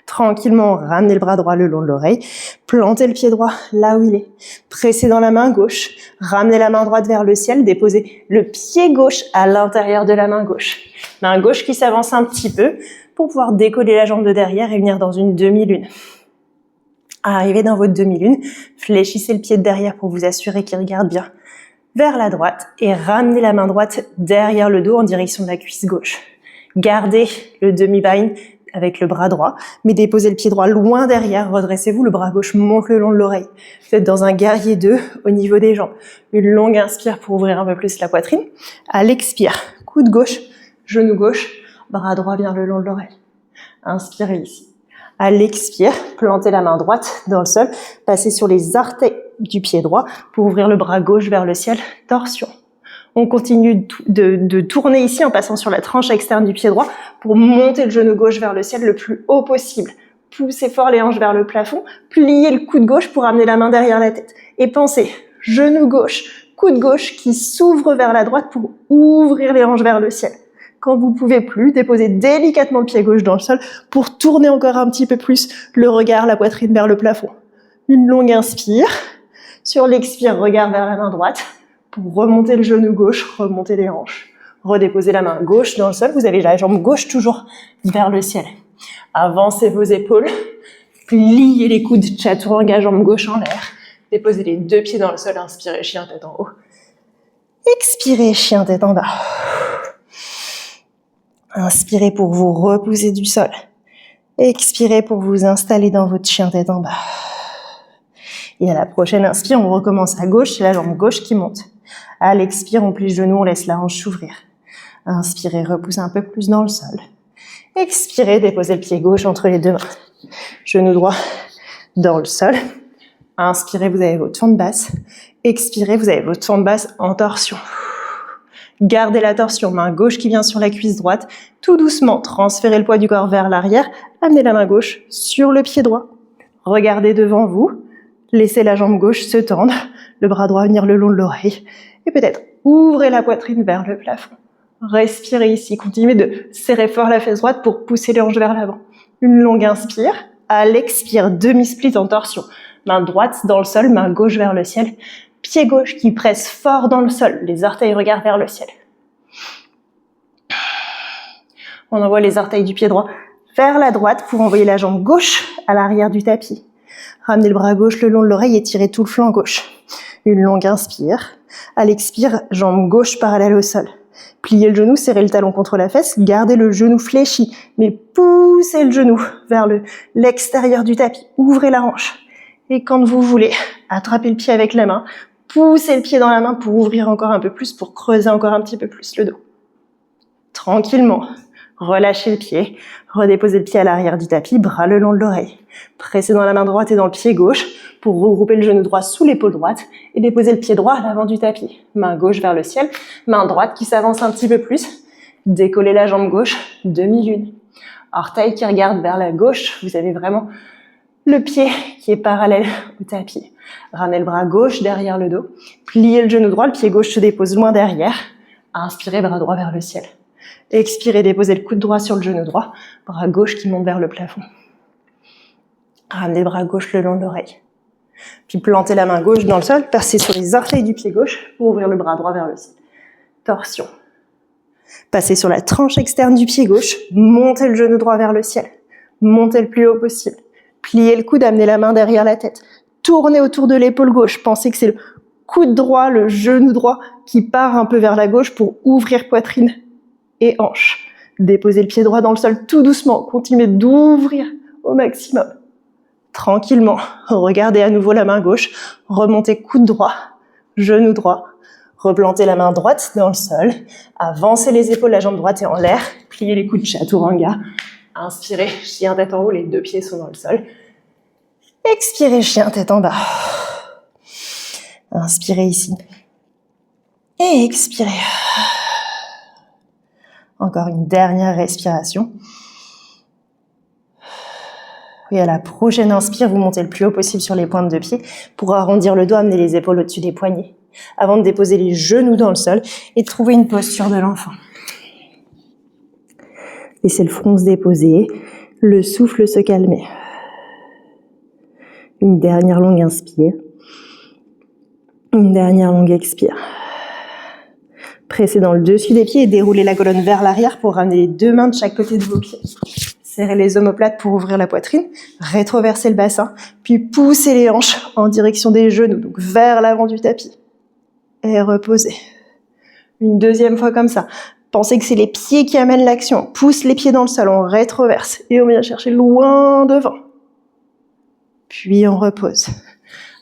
Tranquillement, ramenez le bras droit le long de l'oreille, plantez le pied droit là où il est, pressez dans la main gauche, ramenez la main droite vers le ciel, déposez le pied gauche à l'intérieur de la main gauche. Main gauche qui s'avance un petit peu pour pouvoir décoller la jambe de derrière et venir dans une demi-lune. Arrivez dans votre demi-lune, fléchissez le pied de derrière pour vous assurer qu'il regarde bien vers la droite et ramenez la main droite derrière le dos en direction de la cuisse gauche. Gardez le demi-bind avec le bras droit, mais déposez le pied droit loin derrière, redressez-vous, le bras gauche monte le long de l'oreille. Vous êtes dans un guerrier 2 au niveau des jambes. Une longue inspire pour ouvrir un peu plus la poitrine. À l'expire, coude gauche, genou gauche, bras droit vient le long de l'oreille. Inspirez ici. À l'expire, plantez la main droite dans le sol, passez sur les orteils du pied droit pour ouvrir le bras gauche vers le ciel, torsion. On continue de tourner ici en passant sur la tranche externe du pied droit pour monter le genou gauche vers le ciel le plus haut possible. Poussez fort les hanches vers le plafond, pliez le coude gauche pour amener la main derrière la tête. Et pensez, genou gauche, coude gauche qui s'ouvre vers la droite pour ouvrir les hanches vers le ciel. Quand vous pouvez plus, déposez délicatement le pied gauche dans le sol pour tourner encore un petit peu plus le regard, la poitrine vers le plafond. Une longue inspire. Sur l'expire, regard vers la main droite. Pour remonter le genou gauche, remonter les hanches. Redéposez la main gauche dans le sol. Vous avez la jambe gauche toujours vers le ciel. Avancez vos épaules. Pliez les coudes, chaturanga, jambe gauche en l'air. Déposez les deux pieds dans le sol. Inspirez, chien tête en haut. Expirez, chien tête en bas. Inspirez pour vous repousser du sol. Expirez pour vous installer dans votre chien tête en bas. Et à la prochaine inspire, on recommence à gauche, c'est la jambe gauche qui monte. À l'expire, on plie le genou, on laisse la hanche s'ouvrir. Inspirez, repoussez un peu plus dans le sol. Expirez, déposez le pied gauche entre les deux mains. Genou droit dans le sol. Inspirez, vous avez votre fente basse. Expirez, vous avez votre fente basse en torsion. Gardez la torsion, main gauche qui vient sur la cuisse droite. Tout doucement, transférez le poids du corps vers l'arrière. Amenez la main gauche sur le pied droit. Regardez devant vous. Laissez la jambe gauche se tendre, le bras droit venir le long de l'oreille. Et peut-être ouvrez la poitrine vers le plafond. Respirez ici, continuez de serrer fort la fesse droite pour pousser les hanches vers l'avant. Une longue inspire. À l'expire, demi-split en torsion. Main droite dans le sol, main gauche vers le ciel. Pied gauche qui presse fort dans le sol, les orteils regardent vers le ciel. On envoie les orteils du pied droit vers la droite pour envoyer la jambe gauche à l'arrière du tapis. Ramenez le bras gauche le long de l'oreille et tirez tout le flanc gauche. Une longue inspire. À l'expire, jambe gauche parallèle au sol. Pliez le genou, serrez le talon contre la fesse, gardez le genou fléchi, mais poussez le genou vers l'extérieur du tapis. Ouvrez la hanche. Et quand vous voulez, attrapez le pied avec la main, poussez le pied dans la main pour ouvrir encore un peu plus, pour creuser encore un petit peu plus le dos. Tranquillement. Relâchez le pied, redéposez le pied à l'arrière du tapis, bras le long de l'oreille. Pressez dans la main droite et dans le pied gauche pour regrouper le genou droit sous l'épaule droite et déposez le pied droit à l'avant du tapis. Main gauche vers le ciel, main droite qui s'avance un petit peu plus. Décollez la jambe gauche, demi-lune. Orteil qui regarde vers la gauche, vous avez vraiment le pied qui est parallèle au tapis. Ramenez le bras gauche derrière le dos. Pliez le genou droit, le pied gauche se dépose loin derrière. Inspirez, bras droit vers le ciel. Expirez, déposez le coude droit sur le genou droit. Bras gauche qui monte vers le plafond. Ramenez le bras gauche le long de l'oreille. Puis plantez la main gauche dans le sol, percez sur les orteils du pied gauche pour ouvrir le bras droit vers le ciel. Torsion. Passez sur la tranche externe du pied gauche, montez le genou droit vers le ciel. Montez le plus haut possible. Pliez le coude, amenez la main derrière la tête. Tournez autour de l'épaule gauche. Pensez que c'est le coude droit, le genou droit qui part un peu vers la gauche pour ouvrir poitrine et hanche. Déposez le pied droit dans le sol tout doucement. Continuez d'ouvrir au maximum. Tranquillement. Regardez à nouveau la main gauche. Remontez coude droit, genou droit. Replantez la main droite dans le sol. Avancez les épaules, la jambe droite est en l'air. Pliez les coudes, chaturanga. Inspirez, chien tête en haut, les deux pieds sont dans le sol. Expirez, chien tête en bas. Inspirez ici. Et expirez. Encore une dernière respiration. Et à la prochaine inspire, vous montez le plus haut possible sur les pointes de pied pour arrondir le dos, amener les épaules au-dessus des poignets. Avant de déposer les genoux dans le sol et de trouver une posture de l'enfant. Laissez le front se déposer, le souffle se calmer. Une dernière longue inspire. Une dernière longue expire. Pressez dans le dessus des pieds et déroulez la colonne vers l'arrière pour ramener les deux mains de chaque côté de vos pieds. Serrez les omoplates pour ouvrir la poitrine, rétroversez le bassin, puis poussez les hanches en direction des genoux, donc vers l'avant du tapis. Et reposez. Une deuxième fois comme ça. Pensez que c'est les pieds qui amènent l'action. Pousse les pieds dans le sol, on rétroverse. Et on vient chercher loin devant. Puis on repose.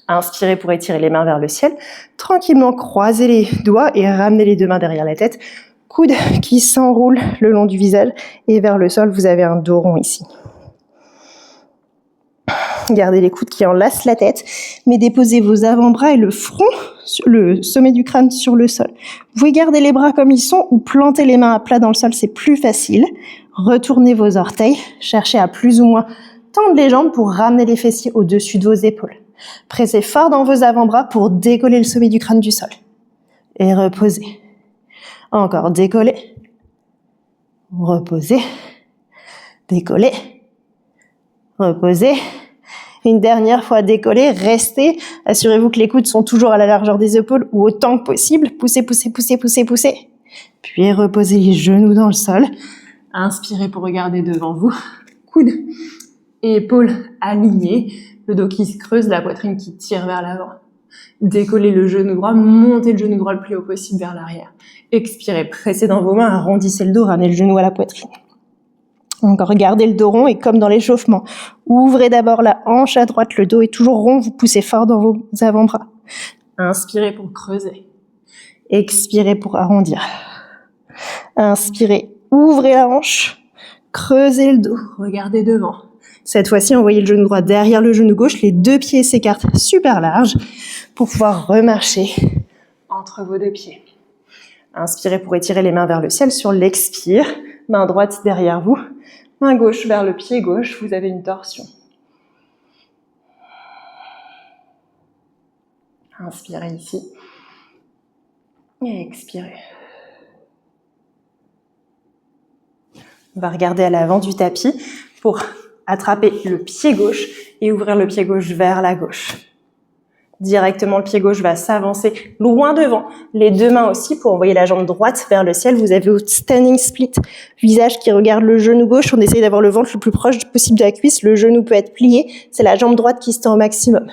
Inspirez pour étirer les mains vers le ciel. Tranquillement, croisez les doigts et ramenez les deux mains derrière la tête. Coude qui s'enroule le long du visage. Et vers le sol, vous avez un dos rond ici. Gardez les coudes qui enlacent la tête, mais déposez vos avant-bras et le front, le sommet du crâne sur le sol. Vous pouvez garder les bras comme ils sont ou planter les mains à plat dans le sol, c'est plus facile. Retournez vos orteils, cherchez à plus ou moins tendre les jambes pour ramener les fessiers au-dessus de vos épaules. Pressez fort dans vos avant-bras pour décoller le sommet du crâne du sol. Et reposez. Encore, décollez. Reposez. Décollez. Reposez. Une dernière fois décollé, restez. Assurez-vous que les coudes sont toujours à la largeur des épaules ou autant que possible. Poussez, poussez, poussez, poussez, poussez. Puis reposez les genoux dans le sol. Inspirez pour regarder devant vous. Coudes et épaules alignées. Le dos qui se creuse, la poitrine qui tire vers l'avant. Décollez le genou droit, montez le genou droit le plus haut possible vers l'arrière. Expirez, pressez dans vos mains, arrondissez le dos, ramenez le genou à la poitrine. Encore, gardez le dos rond et comme dans l'échauffement, ouvrez d'abord la hanche à droite, le dos est toujours rond, vous poussez fort dans vos avant-bras. Inspirez pour creuser. Expirez pour arrondir. Inspirez, ouvrez la hanche, creusez le dos, regardez devant. Cette fois-ci, envoyez le genou droit derrière le genou gauche, les deux pieds s'écartent super large pour pouvoir remarcher entre vos deux pieds. Inspirez pour étirer les mains vers le ciel sur l'expire. Main droite derrière vous, main gauche vers le pied gauche, vous avez une torsion. Inspirez ici et expirez. On va regarder à l'avant du tapis pour attraper le pied gauche et ouvrir le pied gauche vers la gauche. Directement, le pied gauche va s'avancer loin devant. Les deux mains aussi pour envoyer la jambe droite vers le ciel. Vous avez votre standing split. Visage qui regarde le genou gauche. On essaye d'avoir le ventre le plus proche possible de la cuisse. Le genou peut être plié. C'est la jambe droite qui se tend au maximum.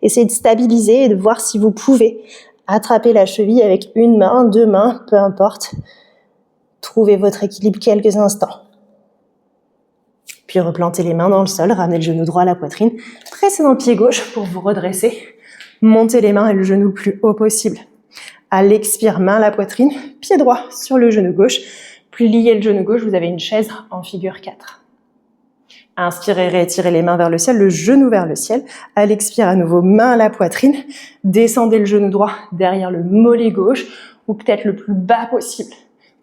Essayez de stabiliser et de voir si vous pouvez attraper la cheville avec une main, deux mains, peu importe. Trouvez votre équilibre quelques instants. Puis replantez les mains dans le sol. Ramenez le genou droit à la poitrine. Pressez dans le pied gauche pour vous redresser. Montez les mains et le genou le plus haut possible. À l'expire, main à la poitrine, pied droit sur le genou gauche. Pliez le genou gauche, vous avez une chaise en figure 4. Inspirez, réétirez les mains vers le ciel, le genou vers le ciel. À l'expire, à nouveau, main à la poitrine. Descendez le genou droit derrière le mollet gauche ou peut-être le plus bas possible.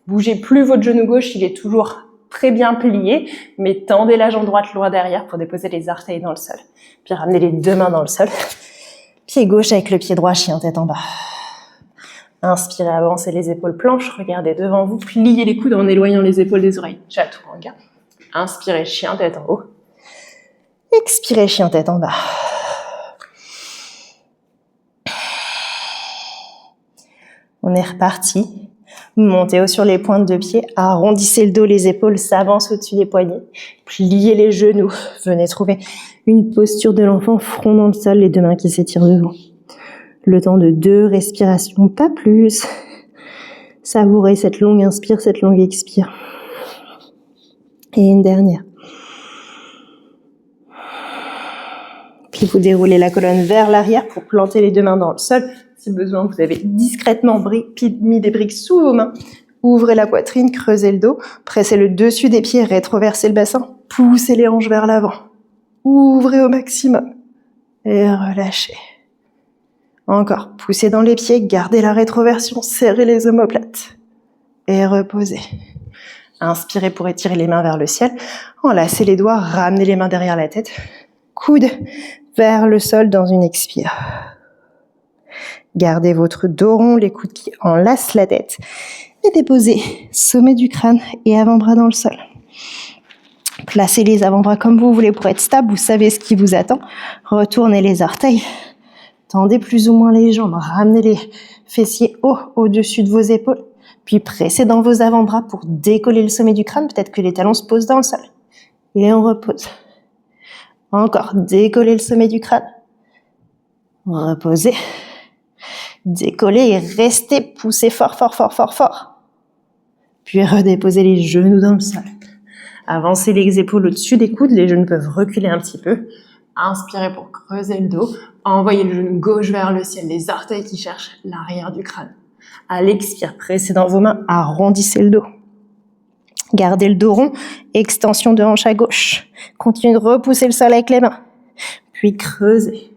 Bougez plus votre genou gauche, il est toujours très bien plié, mais tendez la jambe droite loin derrière pour déposer les orteils dans le sol. Puis ramenez les deux mains dans le sol. Pied gauche avec le pied droit, chien tête en bas. Inspirez, avancez les épaules planches, regardez devant vous, pliez les coudes en éloignant les épaules des oreilles. Chaturanga. Inspirez, chien tête en haut. Expirez, chien tête en bas. On est reparti. Montez haut sur les pointes de pied, arrondissez le dos, les épaules s'avancent au-dessus des poignets. Pliez les genoux. Venez trouver une posture de l'enfant, front dans le sol, les deux mains qui s'étirent devant. Le temps de 2 respirations, pas plus. Savourez cette longue inspire, cette longue expire. Et une dernière. Puis vous déroulez la colonne vers l'arrière pour planter les deux mains dans le sol. Si besoin, vous avez discrètement mis des briques sous vos mains. Ouvrez la poitrine, creusez le dos, pressez le dessus des pieds, rétroversez le bassin, poussez les hanches vers l'avant. Ouvrez au maximum et relâchez. Encore, poussez dans les pieds, gardez la rétroversion, serrez les omoplates et reposez. Inspirez pour étirer les mains vers le ciel, enlacez les doigts, ramenez les mains derrière la tête, coude vers le sol dans une expire. Gardez votre dos rond, les coudes qui enlacent la tête et déposez sommet du crâne et avant-bras dans le sol. Placez les avant-bras comme vous voulez pour être stable, vous savez ce qui vous attend. Retournez les orteils. Tendez plus ou moins les jambes, ramenez les fessiers haut au-dessus de vos épaules, puis pressez dans vos avant-bras pour décoller le sommet du crâne, peut-être que les talons se posent dans le sol. Et on repose. Encore, décollez le sommet du crâne. Reposez. Décollez et restez, poussez fort, fort, fort, fort, fort. Puis redéposez les genoux dans le sol. Avancez les épaules au-dessus des coudes, les genoux peuvent reculer un petit peu. Inspirez pour creuser le dos. Envoyez le genou gauche vers le ciel, les orteils qui cherchent l'arrière du crâne. À l'expire, pressez dans vos mains, arrondissez le dos. Gardez le dos rond, extension de hanche à gauche. Continuez de repousser le sol avec les mains. Puis creusez.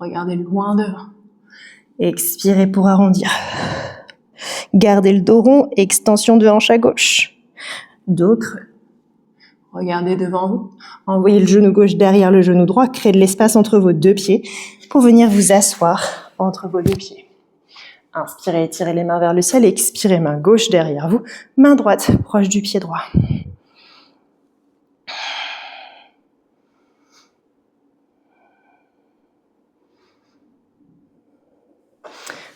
Regardez loin devant. Expirez pour arrondir. Gardez le dos rond, extension de hanche à gauche. Dos creux. Regardez devant vous. Envoyez le genou gauche derrière le genou droit. Créez de l'espace entre vos deux pieds pour venir vous asseoir entre vos deux pieds. Inspirez, étirez les mains vers le ciel. Expirez, main gauche derrière vous. Main droite proche du pied droit.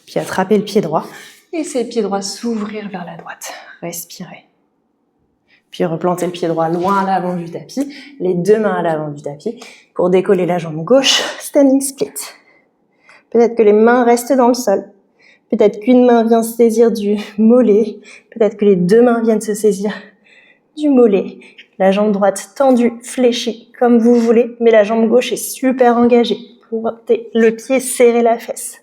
Puis attrapez le pied droit. Laissez le pied droit s'ouvrir vers la droite. Respirez. Puis replantez le pied droit loin à l'avant du tapis, les deux mains à l'avant du tapis, pour décoller la jambe gauche, standing split. Peut-être que les mains restent dans le sol, peut-être qu'une main vient se saisir du mollet, peut-être que les deux mains viennent se saisir du mollet. La jambe droite tendue, fléchie, comme vous voulez, mais la jambe gauche est super engagée. Pointez le pied, serrez la fesse.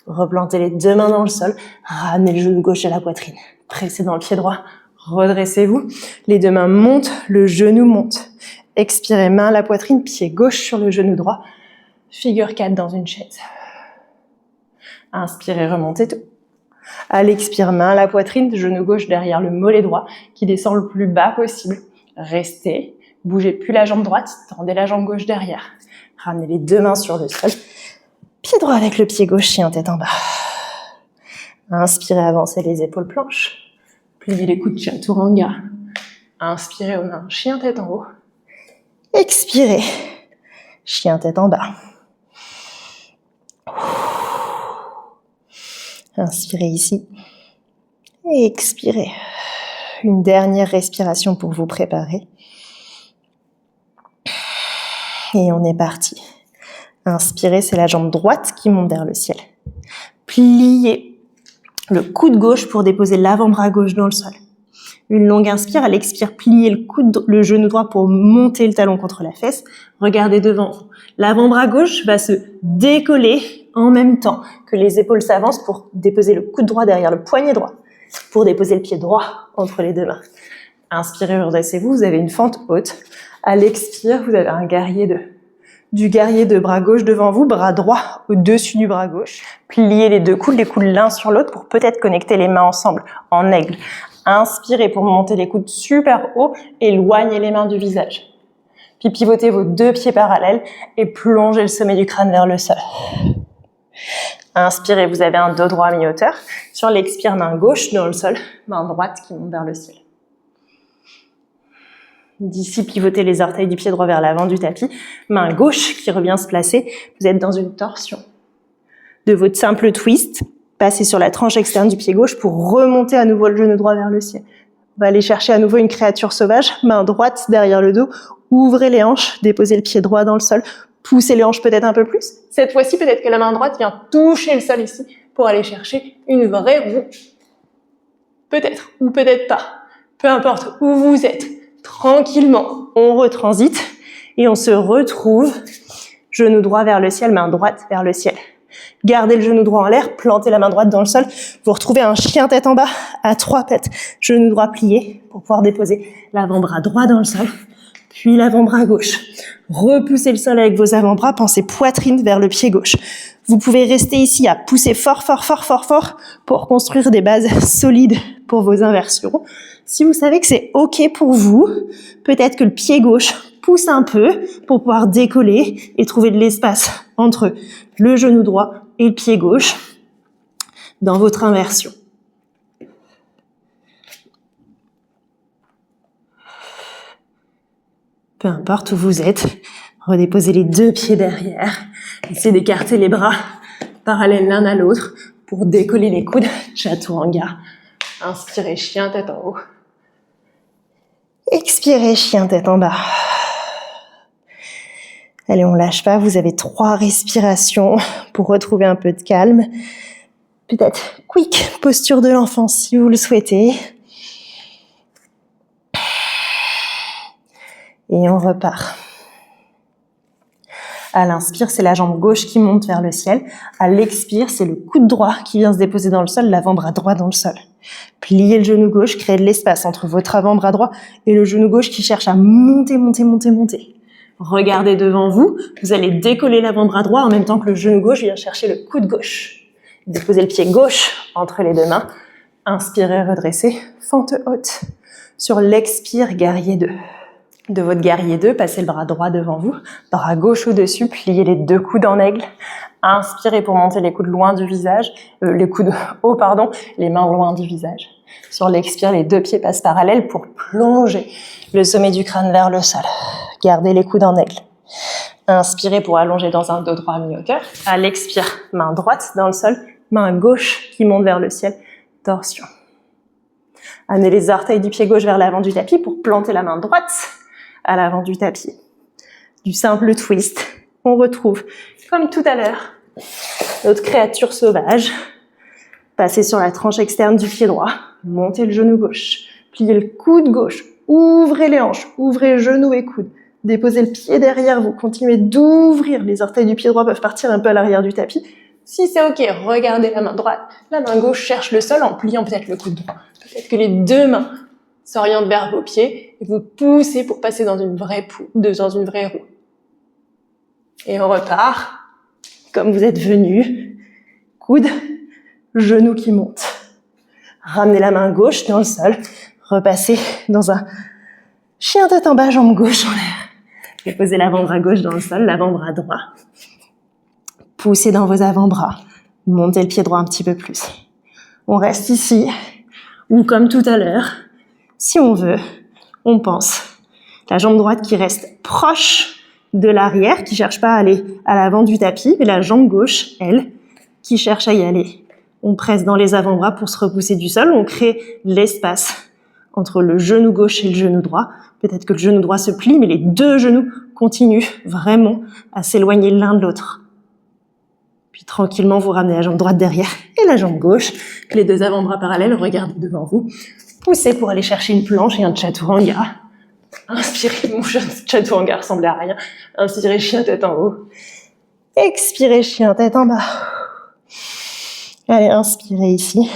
Replantez les deux mains dans le sol, ramenez le genou gauche à la poitrine, pressez dans le pied droit. Redressez-vous, les deux mains montent, le genou monte. Expirez, main à la poitrine, pied gauche sur le genou droit. Figure 4 dans une chaise. Inspirez, remontez tout. À l'expire, main à la poitrine, genou gauche derrière le mollet droit qui descend le plus bas possible. Restez, bougez plus la jambe droite, tendez la jambe gauche derrière. Ramenez les deux mains sur le sol. Pied droit avec le pied gauche, chien tête en bas. Inspirez, avancez les épaules planches. Pliez les coudes, chaturanga. Inspirez aux mains, chien tête en haut. Expirez, chien tête en bas. Inspirez ici. Et expirez. Une dernière respiration pour vous préparer. Et on est parti. Inspirez, c'est la jambe droite qui monte vers le ciel. Pliez le coude gauche pour déposer l'avant-bras gauche dans le sol. Une longue inspire, à l'expire, pliez le genou droit pour monter le talon contre la fesse. Regardez devant vous. L'avant-bras gauche va se décoller en même temps que les épaules s'avancent pour déposer le coude droit derrière le poignet droit, pour déposer le pied droit entre les deux mains. Inspirez, redressez-vous, vous avez une fente haute. À l'expire, vous avez du guerrier de bras gauche devant vous, bras droit au-dessus du bras gauche. Pliez les deux coudes l'un sur l'autre pour peut-être connecter les mains ensemble en aigle. Inspirez pour monter les coudes super haut, éloignez les mains du visage. Puis pivotez vos deux pieds parallèles et plongez le sommet du crâne vers le sol. Inspirez, vous avez un dos droit à mi-hauteur. Sur l'expire, main gauche dans le sol, main droite qui monte vers le ciel. D'ici, pivotez les orteils du pied droit vers l'avant du tapis. Main gauche qui revient se placer. Vous êtes dans une torsion. De votre simple twist, passez sur la tranche externe du pied gauche pour remonter à nouveau le genou droit vers le ciel. On va aller chercher à nouveau une créature sauvage. Main droite derrière le dos. Ouvrez les hanches, déposez le pied droit dans le sol. Poussez les hanches peut-être un peu plus. Cette fois-ci, peut-être que la main droite vient toucher le sol ici pour aller chercher une vraie roue. Peut-être ou peut-être pas. Peu importe où vous êtes. Tranquillement, on retransite et on se retrouve genou droit vers le ciel, main droite vers le ciel. Gardez le genou droit en l'air, plantez la main droite dans le sol. Vous retrouvez un chien tête en bas à 3 pattes. Genou droit plié pour pouvoir déposer l'avant-bras droit dans le sol, puis l'avant-bras gauche. Repoussez le sol avec vos avant-bras, pensez poitrine vers le pied gauche. Vous pouvez rester ici à pousser fort, fort, fort, fort, fort pour construire des bases solides pour vos inversions. Si vous savez que c'est OK pour vous, peut-être que le pied gauche pousse un peu pour pouvoir décoller et trouver de l'espace entre le genou droit et le pied gauche dans votre inversion. Peu importe où vous êtes, redéposez les deux pieds derrière. Essayez d'écarter les bras parallèles l'un à l'autre pour décoller les coudes. Chaturanga. Inspirez, chien tête en haut. Expirez, chien tête en bas. Allez, on lâche pas. Vous avez 3 respirations pour retrouver un peu de calme. Peut-être quick, posture de l'enfant si vous le souhaitez. Et on repart. À l'inspire, c'est la jambe gauche qui monte vers le ciel. À l'expire, c'est le coude droit qui vient se déposer dans le sol, l'avant-bras droit dans le sol. Pliez le genou gauche, créez de l'espace entre votre avant-bras droit et le genou gauche qui cherche à monter, monter, monter, monter. Regardez devant vous, vous allez décoller l'avant-bras droit en même temps que le genou gauche vient chercher le coude gauche. Déposez le pied gauche entre les deux mains. Inspirez, redressez, fente haute. Sur l'expire, guerrier 2. De votre guerrier 2, passez le bras droit devant vous, bras gauche au-dessus, pliez les deux coudes en aigle. Inspirez pour monter les coudes loin du visage, les coudes haut, pardon, les mains loin du visage. Sur l'expire, les deux pieds passent parallèles pour plonger le sommet du crâne vers le sol. Gardez les coudes en aigle. Inspirez pour allonger dans un dos droit à mi-hauteur. À l'expire, main droite dans le sol, main gauche qui monte vers le ciel, torsion. Amenez les orteils du pied gauche vers l'avant du tapis pour planter la main droite à l'avant du tapis. Du simple twist, on retrouve, comme tout à l'heure, notre créature sauvage. Passez sur la tranche externe du pied droit, montez le genou gauche, pliez le coude gauche, ouvrez les hanches, ouvrez genoux et coudes, déposez le pied derrière vous, continuez d'ouvrir, les orteils du pied droit peuvent partir un peu à l'arrière du tapis. Si c'est OK, regardez la main droite, la main gauche cherche le sol en pliant peut-être le coude droit. Peut-être que les deux mains s'orientent vers vos pieds et vous poussez pour passer dans une vraie roue. Et on repart, comme vous êtes venu, coude, genou qui monte. Ramenez la main gauche dans le sol, repassez dans un chien tête en bas, jambe gauche en l'air. Déposez l'avant-bras gauche dans le sol, l'avant-bras droit. Poussez dans vos avant-bras, montez le pied droit un petit peu plus. On reste ici, ou comme tout à l'heure, si on veut, on pense. La jambe droite qui reste proche de l'arrière, qui cherche pas à aller à l'avant du tapis, mais la jambe gauche, elle, qui cherche à y aller. On presse dans les avant-bras pour se repousser du sol, on crée l'espace entre le genou gauche et le genou droit. Peut-être que le genou droit se plie, mais les deux genoux continuent vraiment à s'éloigner l'un de l'autre. Puis tranquillement, vous ramenez la jambe droite derrière et la jambe gauche. Les deux avant-bras parallèles, regardez devant vous. Poussez pour aller chercher une planche et un chaturanga. Inspirez, mon chaturanga ressemblait à rien. Inspirez, chien tête en haut. Expirez, chien tête en bas. Allez, inspirez ici.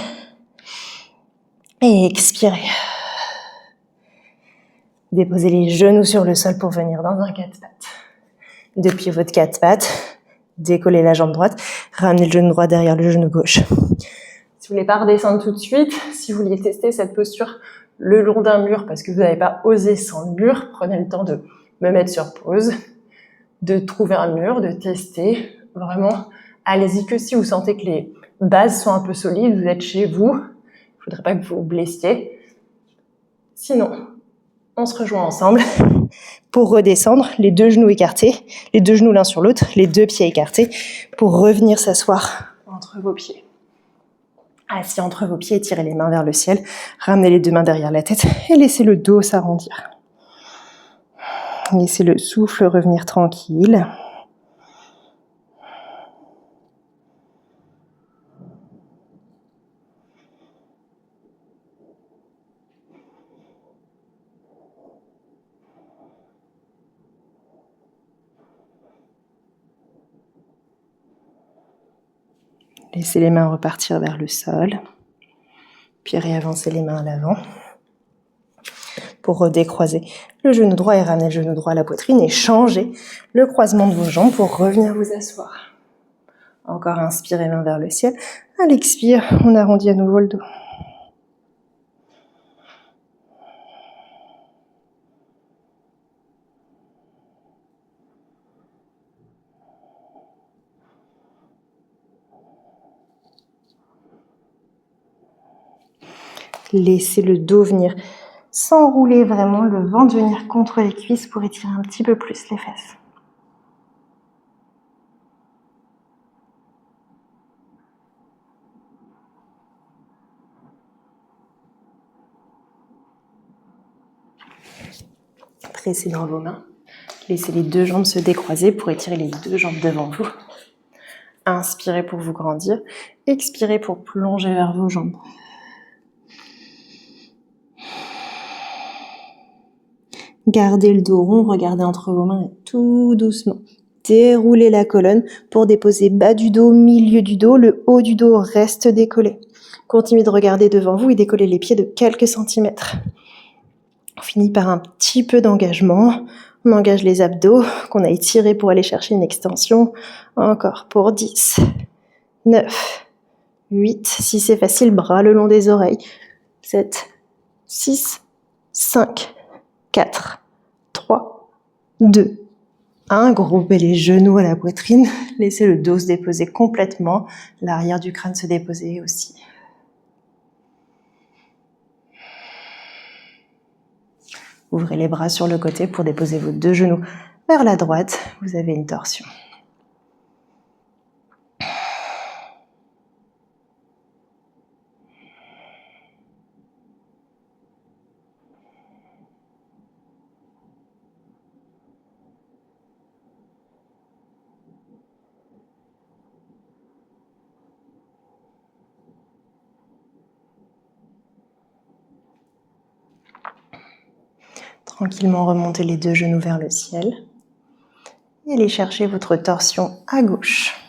Et expirez. Déposez les genoux sur le sol pour venir dans un 4 pattes. Depuis votre 4 pattes, décollez la jambe droite, ramenez le genou droit derrière le genou gauche. Si vous voulez pas redescendre tout de suite, Si vous vouliez tester cette posture le long d'un mur parce que vous n'avez pas osé sans le mur, prenez le temps de me mettre sur pause, de trouver un mur, de tester. Vraiment, allez-y que si vous sentez que les bases sont un peu solides, vous êtes chez vous, il ne faudrait pas que vous vous blessiez. Sinon, on se rejoint ensemble pour redescendre, les deux genoux écartés, les deux genoux l'un sur l'autre, les deux pieds écartés, pour revenir s'asseoir entre vos pieds. Assis entre vos pieds, tirez les mains vers le ciel, ramenez les deux mains derrière la tête et laissez le dos s'arrondir. Laissez le souffle revenir tranquille. Laissez les mains repartir vers le sol, puis réavancez les mains à l'avant pour redécroiser le genou droit et ramener le genou droit à la poitrine et changer le croisement de vos jambes pour revenir vous asseoir. Encore inspirez, main vers le ciel. À l'expire, on arrondit à nouveau le dos. Laissez le dos venir s'enrouler vraiment, le ventre venir contre les cuisses pour étirer un petit peu plus les fesses. Pressez dans vos mains. Laissez les deux jambes se décroiser pour étirer les deux jambes devant vous. Inspirez pour vous grandir. Expirez pour plonger vers vos jambes. Gardez le dos rond, regardez entre vos mains et tout doucement. Déroulez la colonne pour déposer bas du dos, milieu du dos, le haut du dos reste décollé. Continuez de regarder devant vous et décoller les pieds de quelques centimètres. On finit par un petit peu d'engagement. On engage les abdos qu'on a étirés pour aller chercher une extension. Encore pour 10, 9, 8. Si c'est facile, bras le long des oreilles. 7, 6, 5, 4, 3, 2, 1. Groupez les genoux à la poitrine. Laissez le dos se déposer complètement. L'arrière du crâne se déposer aussi. Ouvrez les bras sur le côté pour déposer vos deux genoux vers la droite. Vous avez une torsion. Tranquillement remontez les deux genoux vers le ciel et allez chercher votre torsion à gauche.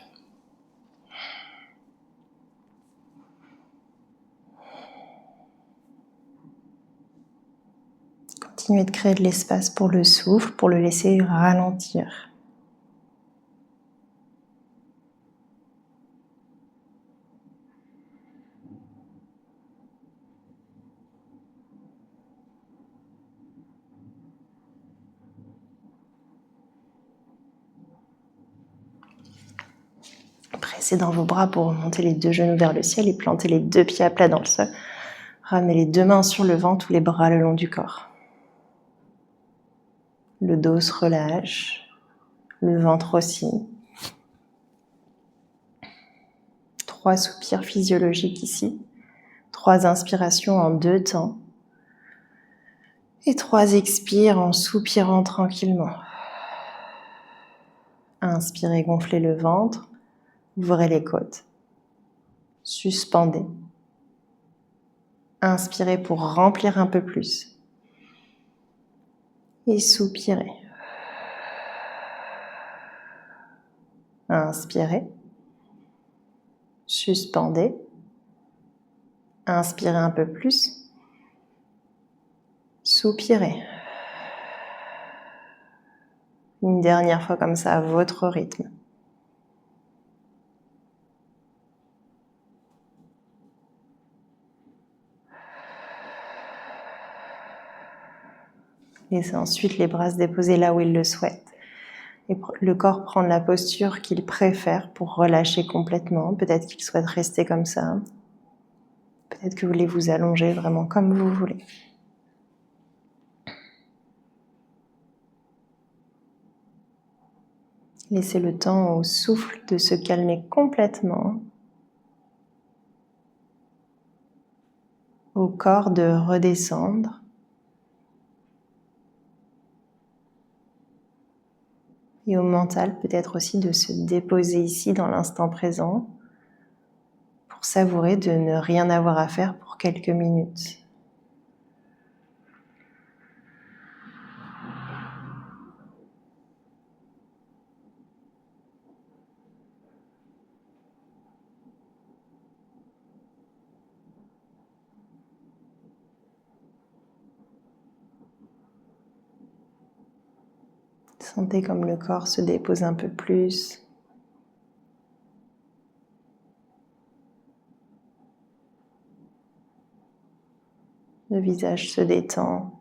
Continuez de créer de l'espace pour le souffle, pour le laisser ralentir. Pressez dans vos bras pour remonter les deux genoux vers le ciel et planter les deux pieds à plat dans le sol. Ramenez les deux mains sur le ventre ou les bras le long du corps. Le dos se relâche, le ventre aussi. 3 soupirs physiologiques ici. 3 inspirations en 2 temps. Et 3 expires en soupirant tranquillement. Inspirez, gonflez le ventre. Ouvrez les côtes. Suspendez. Inspirez pour remplir un peu plus. Et soupirez. Inspirez. Suspendez. Inspirez un peu plus. Soupirez. Une dernière fois comme ça à votre rythme. Laissez ensuite les bras se déposer là où il le souhaite. Et le corps prendre la posture qu'il préfère pour relâcher complètement. Peut-être qu'il souhaite rester comme ça. Peut-être que vous voulez vous allonger vraiment comme vous voulez. Laissez le temps au souffle de se calmer complètement. Au corps de redescendre. Et au mental peut-être aussi de se déposer ici dans l'instant présent pour savourer de ne rien avoir à faire pour quelques minutes. Sentez comme le corps se dépose un peu plus. Le visage se détend.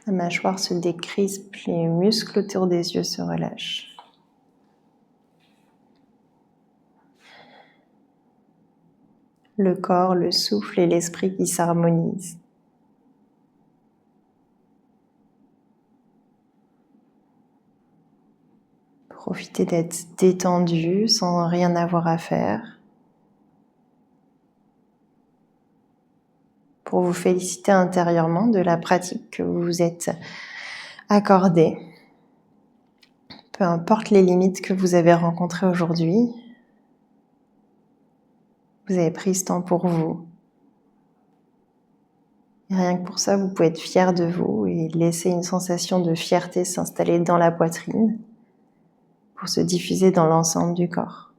La mâchoire se décrispe, les muscles autour des yeux se relâchent. Le corps, le souffle et l'esprit qui s'harmonisent. Profitez d'être détendu sans rien avoir à faire. Pour vous féliciter intérieurement de la pratique que vous vous êtes accordée. Peu importe les limites que vous avez rencontrées aujourd'hui, vous avez pris ce temps pour vous. Et rien que pour ça, vous pouvez être fier de vous et laisser une sensation de fierté s'installer dans la poitrine pour se diffuser dans l'ensemble du corps.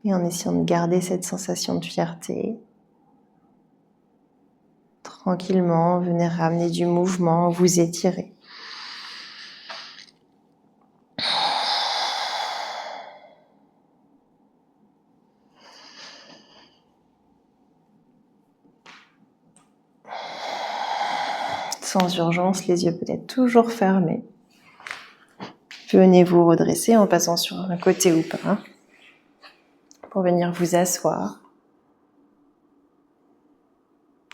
Et en essayant de garder cette sensation de fierté, tranquillement, venez ramener du mouvement, vous étirer. Sans urgence, les yeux peut-être toujours fermés. Venez vous redresser en passant sur un côté ou pas, pour venir vous asseoir.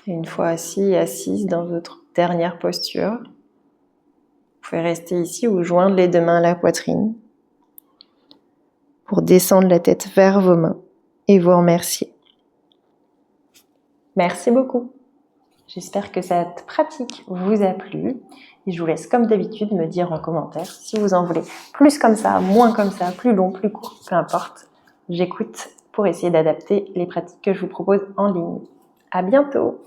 Et une fois assis et assise dans votre dernière posture, vous pouvez rester ici ou joindre les deux mains à la poitrine pour descendre la tête vers vos mains et vous remercier. Merci beaucoup. J'espère que cette pratique vous a plu et je vous laisse comme d'habitude me dire en commentaire si vous en voulez plus comme ça, moins comme ça, plus long, plus court, peu importe. J'écoute pour essayer d'adapter les pratiques que je vous propose en ligne. À bientôt!